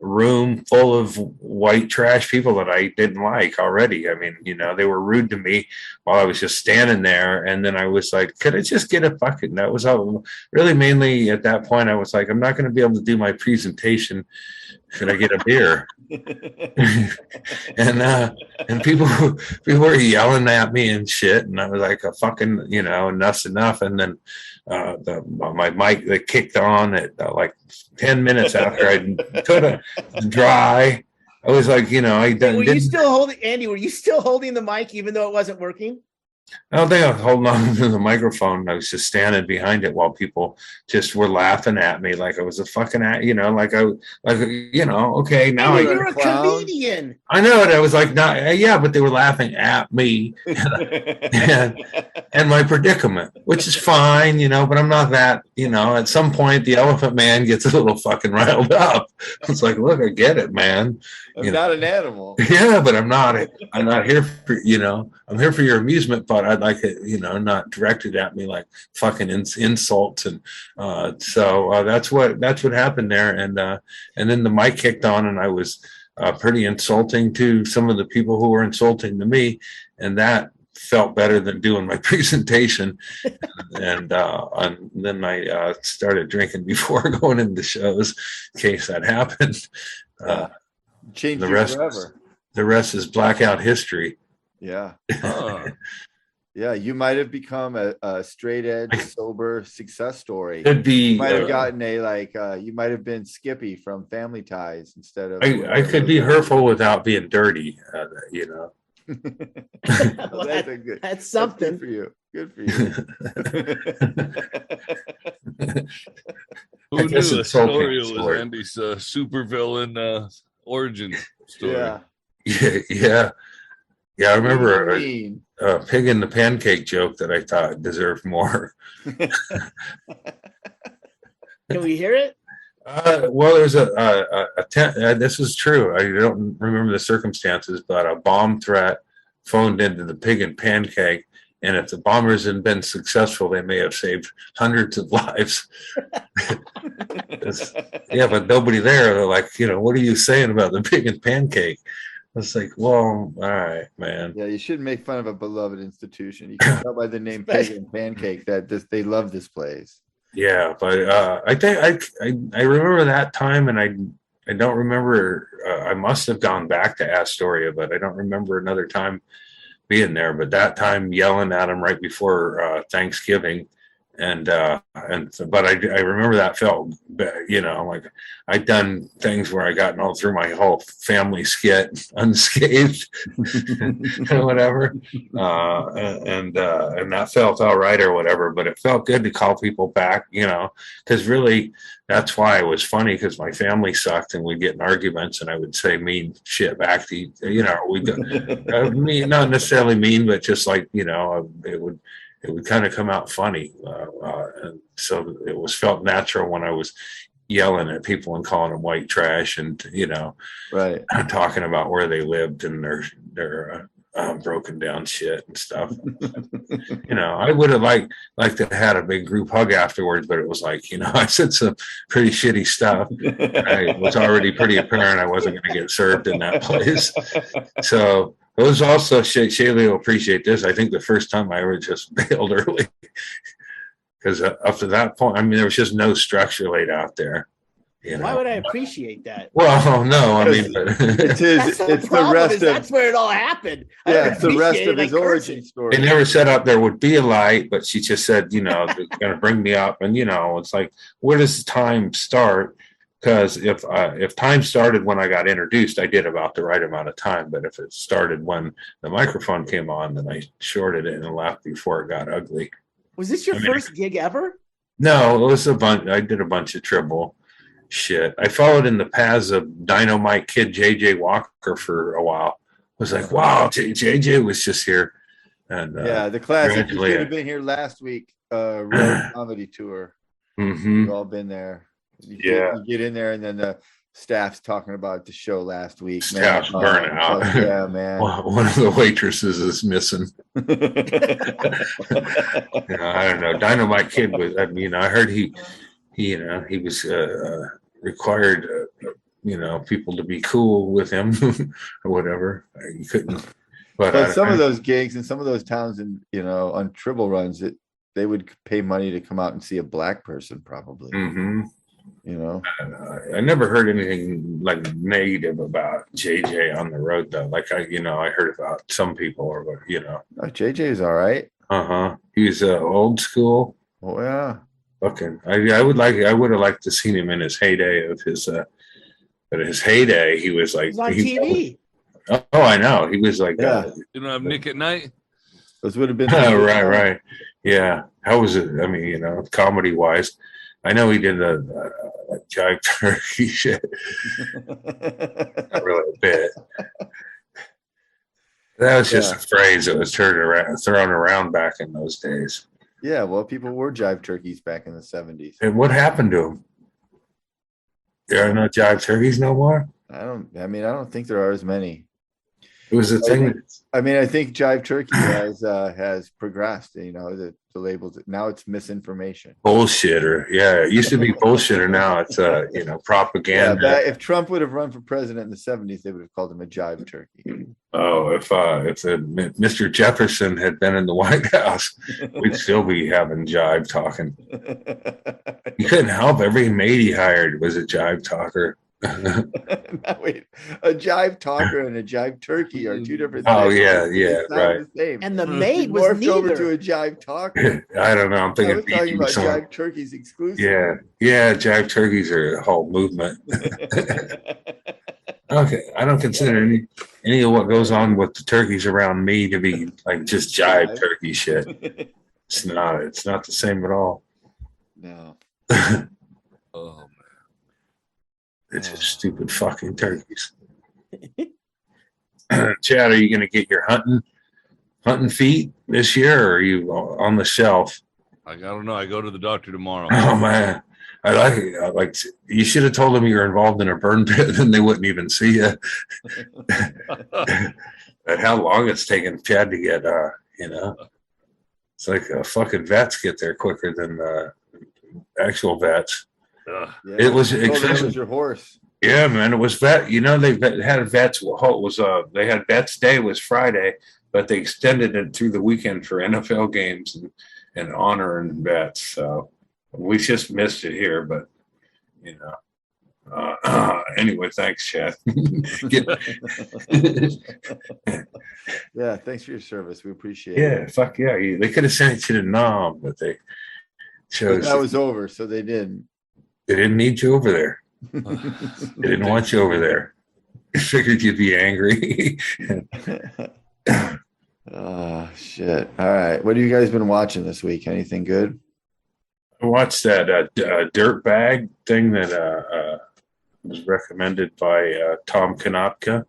room full of white trash people that I didn't like already. I mean, they were rude to me while I was just standing there. And then I was like, could I just get a fucking, that was all, really mainly at that point, I was like, I'm not going to be able to do my presentation. Could I get a beer? and people were yelling at me and shit. And I was like, a fucking, enough's enough. And then my mic that kicked on at like 10 minutes after I could have dry. I was like, were you still holding, Andy? Were you still holding the mic even though it wasn't working? I don't think I was holding on to the microphone. I was just standing behind it while people just were laughing at me like I was a fucking, okay, now you're a comedian. I know it. I was like, yeah, but they were laughing at me and my predicament, which is fine, but I'm not that, at some point the elephant man gets a little fucking riled up. It's like, look, I get it, man. I'm not an animal. Yeah, but I'm not here for, I'm here for your amusement, but I'd like it, not directed at me like fucking insults. And so that's what happened there. And then the mic kicked on and I was pretty insulting to some of the people who were insulting to me. And that felt better than doing my presentation. and then I started drinking before going into shows in case that happened. Change forever. The rest is blackout history. Yeah. Yeah, you might have become a straight edge, sober success story. Could be. You might have gotten you might have been Skippy from Family Ties instead of. I could be hurtful without being dirty, Well, that's something. Good for you. Who knew Astoria was Andy's supervillain origin story? Yeah. Yeah, I remember a pig in the pancake joke that I thought deserved more. Can we hear it? Well, there's this is true. I don't remember the circumstances, but a bomb threat phoned into the pig and pancake. And if the bombers had been successful, they may have saved hundreds of lives. Yeah, but nobody there. They're like, what are you saying about the pig and pancake? I was like, well, all right, man. Yeah, you shouldn't make fun of a beloved institution. You can tell by the name Pig and Pancake that they love this place. Yeah, but I think I remember that time, and I don't remember. I must have gone back to Astoria, but I don't remember another time being there. But that time, yelling at him right before Thanksgiving. But I remember that felt, like I'd done things where I gotten all through my whole family skit unscathed or whatever. And that felt all right or whatever, but it felt good to call people back, because really that's why it was funny, because my family sucked and we'd get in arguments and I would say mean shit back to, not necessarily mean, but just like, it would kind of come out funny. And so it was felt natural when I was yelling at people and calling them white trash and, right, talking about where they lived and their broken down shit and stuff. I would have liked to had a big group hug afterwards, but it was like, I said some pretty shitty stuff. I was already pretty apparent I wasn't going to get served in that place. So it was also, Chaille will appreciate this, I think the first time I ever just bailed early. Because up to that point, there was just no structure laid out there. Why would I appreciate that? Well, no, it's the rest of. That's where it all happened. Yeah, it's the rest of his origin story. They never set up there would be a light, but she just said, they're going to bring me up, and it's like, where does time start? Because if time started when I got introduced, I did about the right amount of time. But if it started when the microphone came on, then I shorted it and left before it got ugly. Was this your first gig ever? No, it was a bunch. I did a bunch of tribble shit. I followed in the paths of Dynamite Kid JJ Walker for a while. I was like, wow, JJ was just here. And the classic. You should have been here last week. Road comedy tour. Mm-hmm. We've all been there. You get in there, and then the staff's talking about the show last week. Staff's burning out. Yeah, man. One of the waitresses is missing. I don't know. Dynamite Kid was. I heard he was required people to be cool with him or whatever. You couldn't. But some of those gigs in some of those towns, and on Tribble runs, they would pay money to come out and see a black person, probably. Mm-hmm. I never heard anything like negative about JJ on the road though. Like I heard about some people JJ is all right. He's old school. Oh yeah. Fucking, I would have liked to see him in his heyday of his. But his heyday, he was like He's on TV. Oh, I know. He was like, you don't have Nick at Night. Those would have been right. Yeah. How was it? I mean, comedy wise, I know he did the Jive Turkey shit. Not really a bit. That was just a phrase that was thrown around back in those days. Yeah, well, people were Jive Turkeys back in the 70s. And what happened to them? There are no Jive Turkeys no more? I don't think there are as many. It was a thing. I think Jive Turkey has progressed. The labels. Now it's misinformation. Bullshitter. Yeah, it used to be bullshitter. Now it's propaganda. Yeah, if Trump would have run for president in the 70s, they would have called him a Jive Turkey. Oh, if Mr. Jefferson had been in the White House, we'd still be having Jive talking. You couldn't help. Every maid he hired was a Jive talker. Now, wait, a Jive Talker and a Jive Turkey are two different things. Oh yeah, right. The and the maid was neither. Over to a Jive Talker. I don't know. I'm thinking. I was talking about Jive Turkeys exclusively. Yeah. Jive Turkeys are a whole movement. Okay, I don't consider any of what goes on with the turkeys around me to be like just Jive Turkey shit. It's not. It's not the same at all. No. Oh. It's just stupid fucking turkeys. Chad, are you going to get your hunting feet this year, or are you on the shelf? I don't know. I go to the doctor tomorrow. Oh man, I like it. You should have told them you're involved in a burn pit, and they wouldn't even see you. And how long it's taken Chad to get, it's like fucking vets get there quicker than actual vets. Yeah. It was that was your horse. Yeah, man, it was vet. They had vets. They had Vets Day was Friday, but they extended it through the weekend for NFL games and honoring vets. So we just missed it here, but anyway, thanks, Chad. Yeah, thanks for your service. We appreciate it. Yeah, fuck yeah. They could have sent you to Nam, but they chose. But that was over, so they didn't. They didn't need you over there. They didn't want you over there. They figured you'd be angry. Oh, shit. All right. What have you guys been watching this week? Anything good? I watched that dirt bag thing that was recommended by Tom Konopka.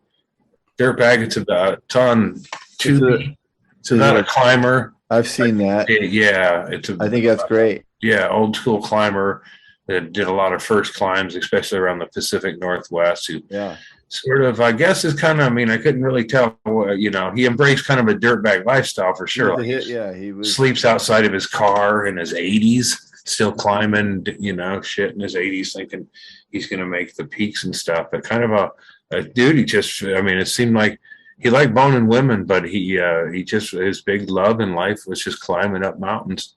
Dirt bag, it's about on Tubi. It's about a climber. I've seen that. Yeah. I think that's great. Yeah, old school climber that did a lot of first climbs, especially around the Pacific Northwest. Who sort of, I guess, is kind of, I couldn't really tell. He embraced kind of a dirtbag lifestyle for sure. He sleeps outside of his car in his 80s, still climbing, shit in his 80s, thinking he's going to make the peaks and stuff. But kind of a dude, he just, it seemed like he liked boning women, but he just, his big love in life was just climbing up mountains.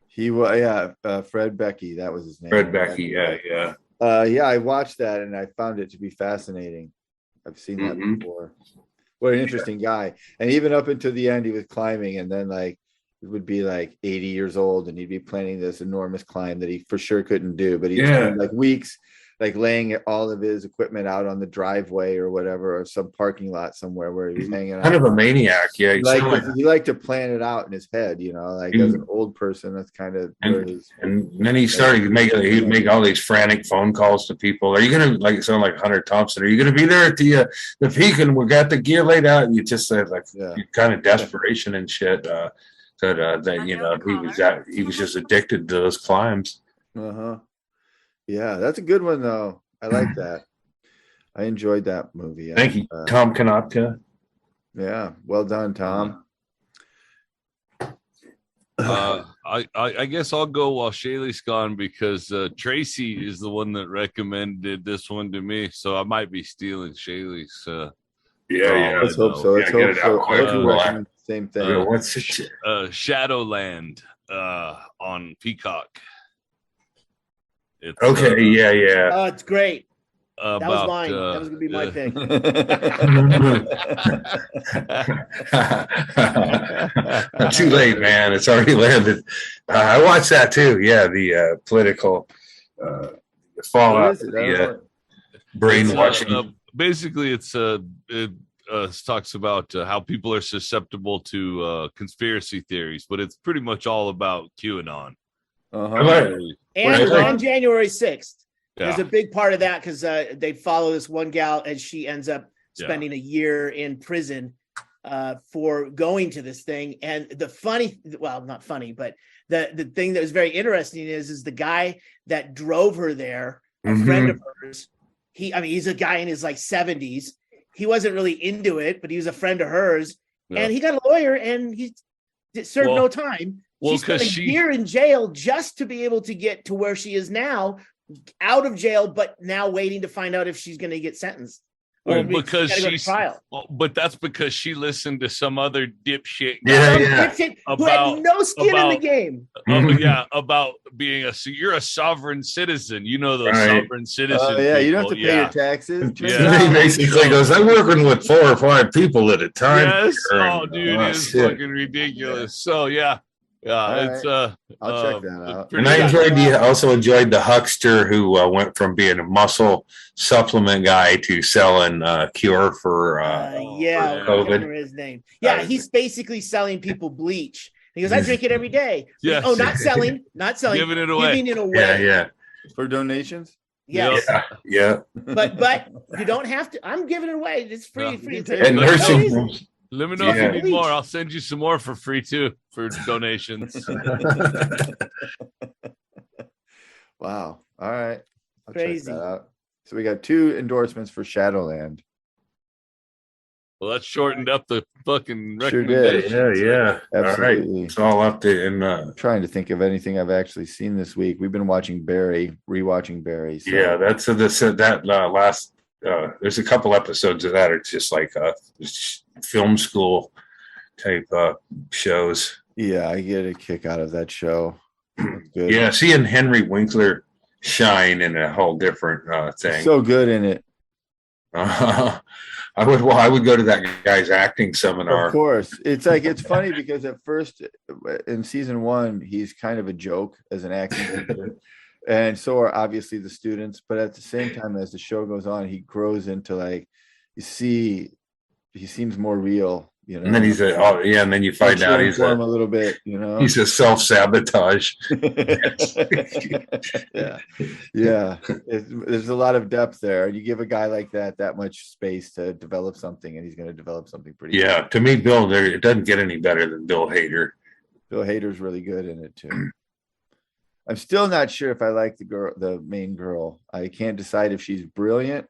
He was, Fred Becky, that was his name. Fred Becky, yeah. I watched that and I found it to be fascinating. I've seen that before. What an interesting guy. And even up until the end, he was climbing, and then he would be 80 years old and he'd be planning this enormous climb that he for sure couldn't do. But he spent weeks laying all of his equipment out on the driveway or whatever, or some parking lot somewhere where he was hanging out. Kind of a maniac, yeah. He liked to plan it out in his head, as an old person. That's kind of and then he started to make all these frantic phone calls to people. Are you gonna sound like Hunter Thompson? Are you gonna be there at the peak and we got the gear laid out? And you just said kind of desperation and shit. He was just addicted to those climbs. Yeah, that's a good one, though. I like that. I enjoyed that movie. Thank you, Tom Konopka. Yeah, well done, Tom. I guess I'll go while Shaylee's gone because Tracy is the one that recommended this one to me, so I might be stealing Shaylee's. Yeah. Let's hope so. Let's Yeah, get hope it so. out I quick. hope you recommend the same thing. What's it? Shadowland on Peacock. It's, Okay, yeah. Oh, it's great. About, That was mine. That was gonna be my pick. Too late, man. It's already landed. I watched that too. Yeah, the political fallout, the brainwashing. Basically, it talks about how people are susceptible to conspiracy theories, but it's pretty much all about QAnon. And on January 6th, there's Yeah. a big part of that because they follow this one gal and she ends up spending a year in prison for going to this thing. And the funny, well, not funny, but the thing that was very interesting is the guy that drove her there, a friend of hers. He's a guy in his like 70s. He wasn't really into it, but he was a friend of hers, and he got a lawyer and he served no time. She spent a year in jail just to be able to get to where she is now, out of jail, but now waiting to find out if she's going to get sentenced. Because she's trial. But that's because she listened to some other dipshit Dipshit who had no skin in the game. About being you're a sovereign citizen. You know those sovereign citizens. You don't have to pay your taxes. He basically goes, I'm working with 4 or 5 people at a time. Yes. Dude, it's fucking ridiculous. So it's I'll check that out. And I also enjoyed the huckster who went from being a muscle supplement guy to selling cure for I remember his name. He's basically selling people bleach. He goes, I drink it every day. Yes. Oh, not selling, giving it away. Yeah. For donations. Yes. Yeah. But you don't have to. I'm giving it away. It's free. And nursing homes. Let me know if you need more. I'll send you some more for free too for donations. Wow. All right. I'll Crazy. check that out. So we got 2 endorsements for Shadowland. Well, that shortened up the fucking Sure did. recommendations. Yeah. Absolutely. All right. It's all up to I'm trying to think of anything I've actually seen this week. We've been watching rewatching Barry. So. Yeah, that's that last. There's a couple episodes of that. It's just like film school type shows. Yeah, I get a kick out of that show. Good. Yeah, seeing Henry Winkler shine in a whole different thing. So good in it. I would go to that guy's acting seminar. Of course. It's funny because at first in season 1, he's kind of a joke as an acting teacher. And so are obviously the students, but at the same time, as the show goes on, he grows into he seems more real, And then and then you find out he's a little bit, he's a self-sabotage. Yeah. There's a lot of depth there. You give a guy like that much space to develop something, and he's going to develop something pretty good. To me, Bill, it doesn't get any better than Bill Hader. Bill Hader's really good in it too. I'm still not sure if I like the main girl. I can't decide if she's brilliant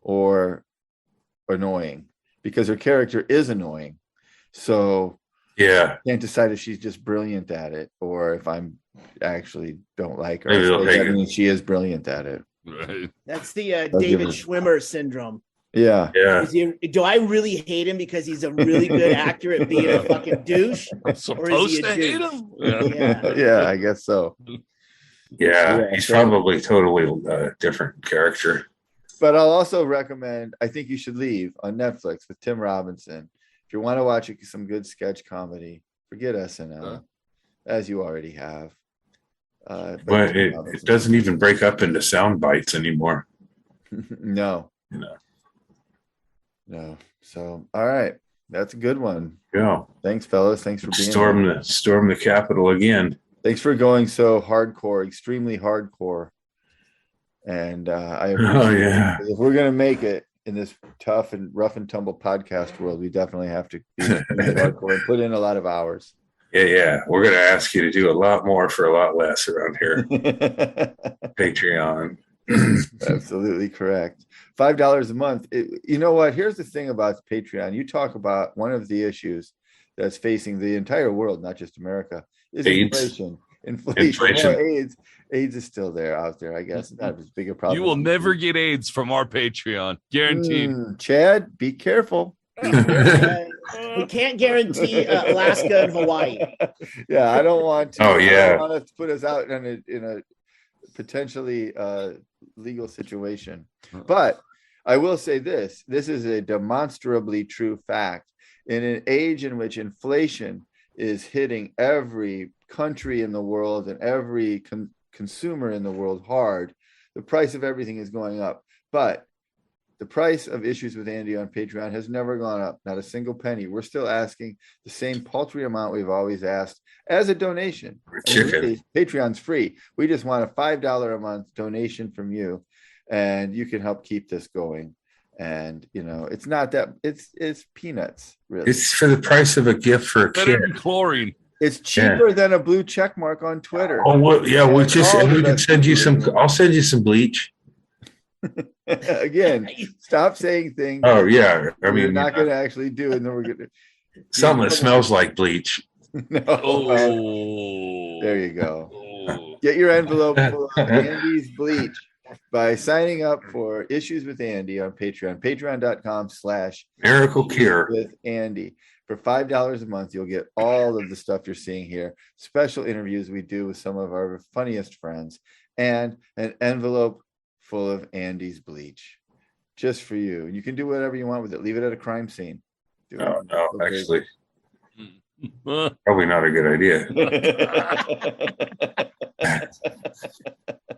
or annoying because her character is annoying. So I can't decide if she's just brilliant at it or if I'm actually don't like her. I mean, she is brilliant at it. Right. That's the David Schwimmer syndrome. Yeah. Do I really hate him because he's a really good actor at being a fucking douche? I'm supposed to hate him? Yeah, I guess so. Yeah, he's probably totally different character. But I'll also recommend I Think You Should Leave on Netflix with Tim Robinson. If you want to watch some good sketch comedy, forget SNL, as you already have. But it doesn't even break up into sound bites anymore. No. So, all right. That's a good one. Yeah. Thanks, fellas. Thanks for being here. Storm the Capitol again. Thanks for going so hardcore, extremely hardcore. And I appreciate it. If we're going to make it in this tough and rough and tumble podcast world, we definitely have to be hardcore and put in a lot of hours. Yeah. We're going to ask you to do a lot more for a lot less around here. Patreon. Absolutely correct. $5 a month. You know what? Here's the thing about Patreon. You talk about one of the issues that's facing the entire world, not just America, is AIDS. inflation. Inflation. Well, AIDS is still there out there, I guess. Not as big a problem. You will never get AIDS from our Patreon, guaranteed. Chad, be careful. We can't guarantee Alaska and Hawaii. Yeah, I don't want to. Oh, yeah. I don't want to put us out in a potentially legal situation. But I will say this is a demonstrably true fact. In an age in which inflation is hitting every country in the world and every consumer in the world hard, the price of everything is going up. But the price of Issues with Andy on Patreon has never gone up, not a single penny. We're still asking the same paltry amount we've always asked as a donation. Really, Patreon's free. We just want a $5 a month donation from you, and you can help keep this going. And it's not that it's peanuts, really. It's for the price of a gift for a Better kid. than chlorine. It's cheaper than a blue check mark on Twitter. Oh, well, yeah. We can send you some. I'll send you some bleach. Again, stop saying things. Oh yeah, I mean, we're not going to actually do it. And then we're going to something that smells like bleach. No. Oh, There you go. Oh. Get your envelope full of Andy's bleach by signing up for Issues with Andy on Patreon. Miracle Cure with Andy. For $5 a month, you'll get all of the stuff you're seeing here, special interviews we do with some of our funniest friends, and an envelope full of Andy's bleach just for you. You can do whatever you want with it. Leave it at a crime scene. No, actually, Uh, probably not a good idea.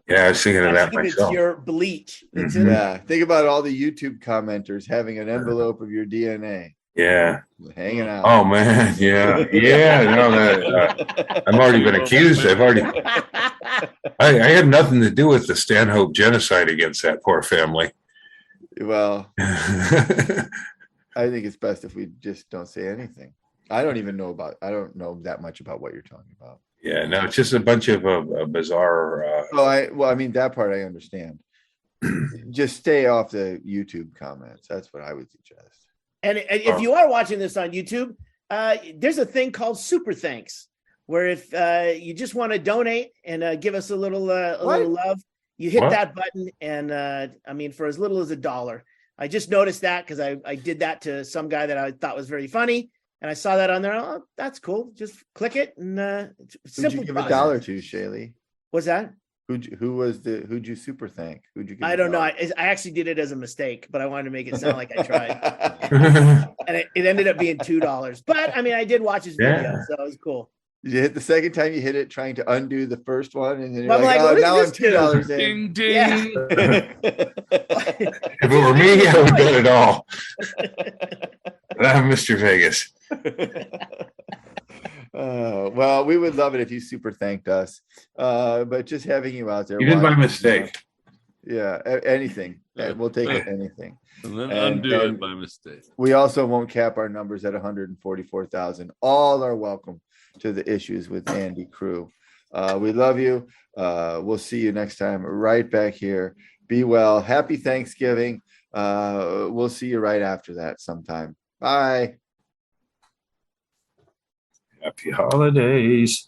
Yeah, I was thinking of that It's myself. your bleach. It's Mhm. Yeah, think about all the YouTube commenters having an envelope of your DNA Yeah. hanging out. Oh man. Yeah. Yeah. No, I've already been accused. I had nothing to do with the Stanhope genocide against that poor family. Well, I think it's best if we just don't say anything. I don't know that much about what you're talking about. Yeah, no, it's just a bunch of bizarre. I mean, that part I understand. Just stay off the YouTube comments. That's what I would suggest. And if you are watching this on YouTube, there's a thing called Super Thanks, where if you just want to donate and give us a little love, you hit that button. And I mean, for as little as $1. I just noticed that because I did that to some guy that I thought was very funny. And I saw that on there. Oh, that's cool. Just click it and Who'd you give $1 to, Chaille? What's that? Who'd you super thank? Who'd you give? I don't know. I actually did it as a mistake, but I wanted to make it sound like I tried. And it ended up being $2. But I mean, I did watch his video, so it was cool. You hit the second time you hit it, trying to undo the first one, and then you're Well, like, I'm like, oh, what now does I'm this $2 in. ding ding. Yeah. If it were me, I would bet it all. But I'm Mr. Vegas. Well, we would love it if you super thanked us. But just having you out there. You did by mistake. Yeah, anything. We'll take anything. And then undo it by mistake. We also won't cap our numbers at 144,000. All are welcome to the Issues with Andy crew. We love you. We'll see you next time right back here. Be well. Happy Thanksgiving. We'll see you right after that sometime. Bye. Happy holidays.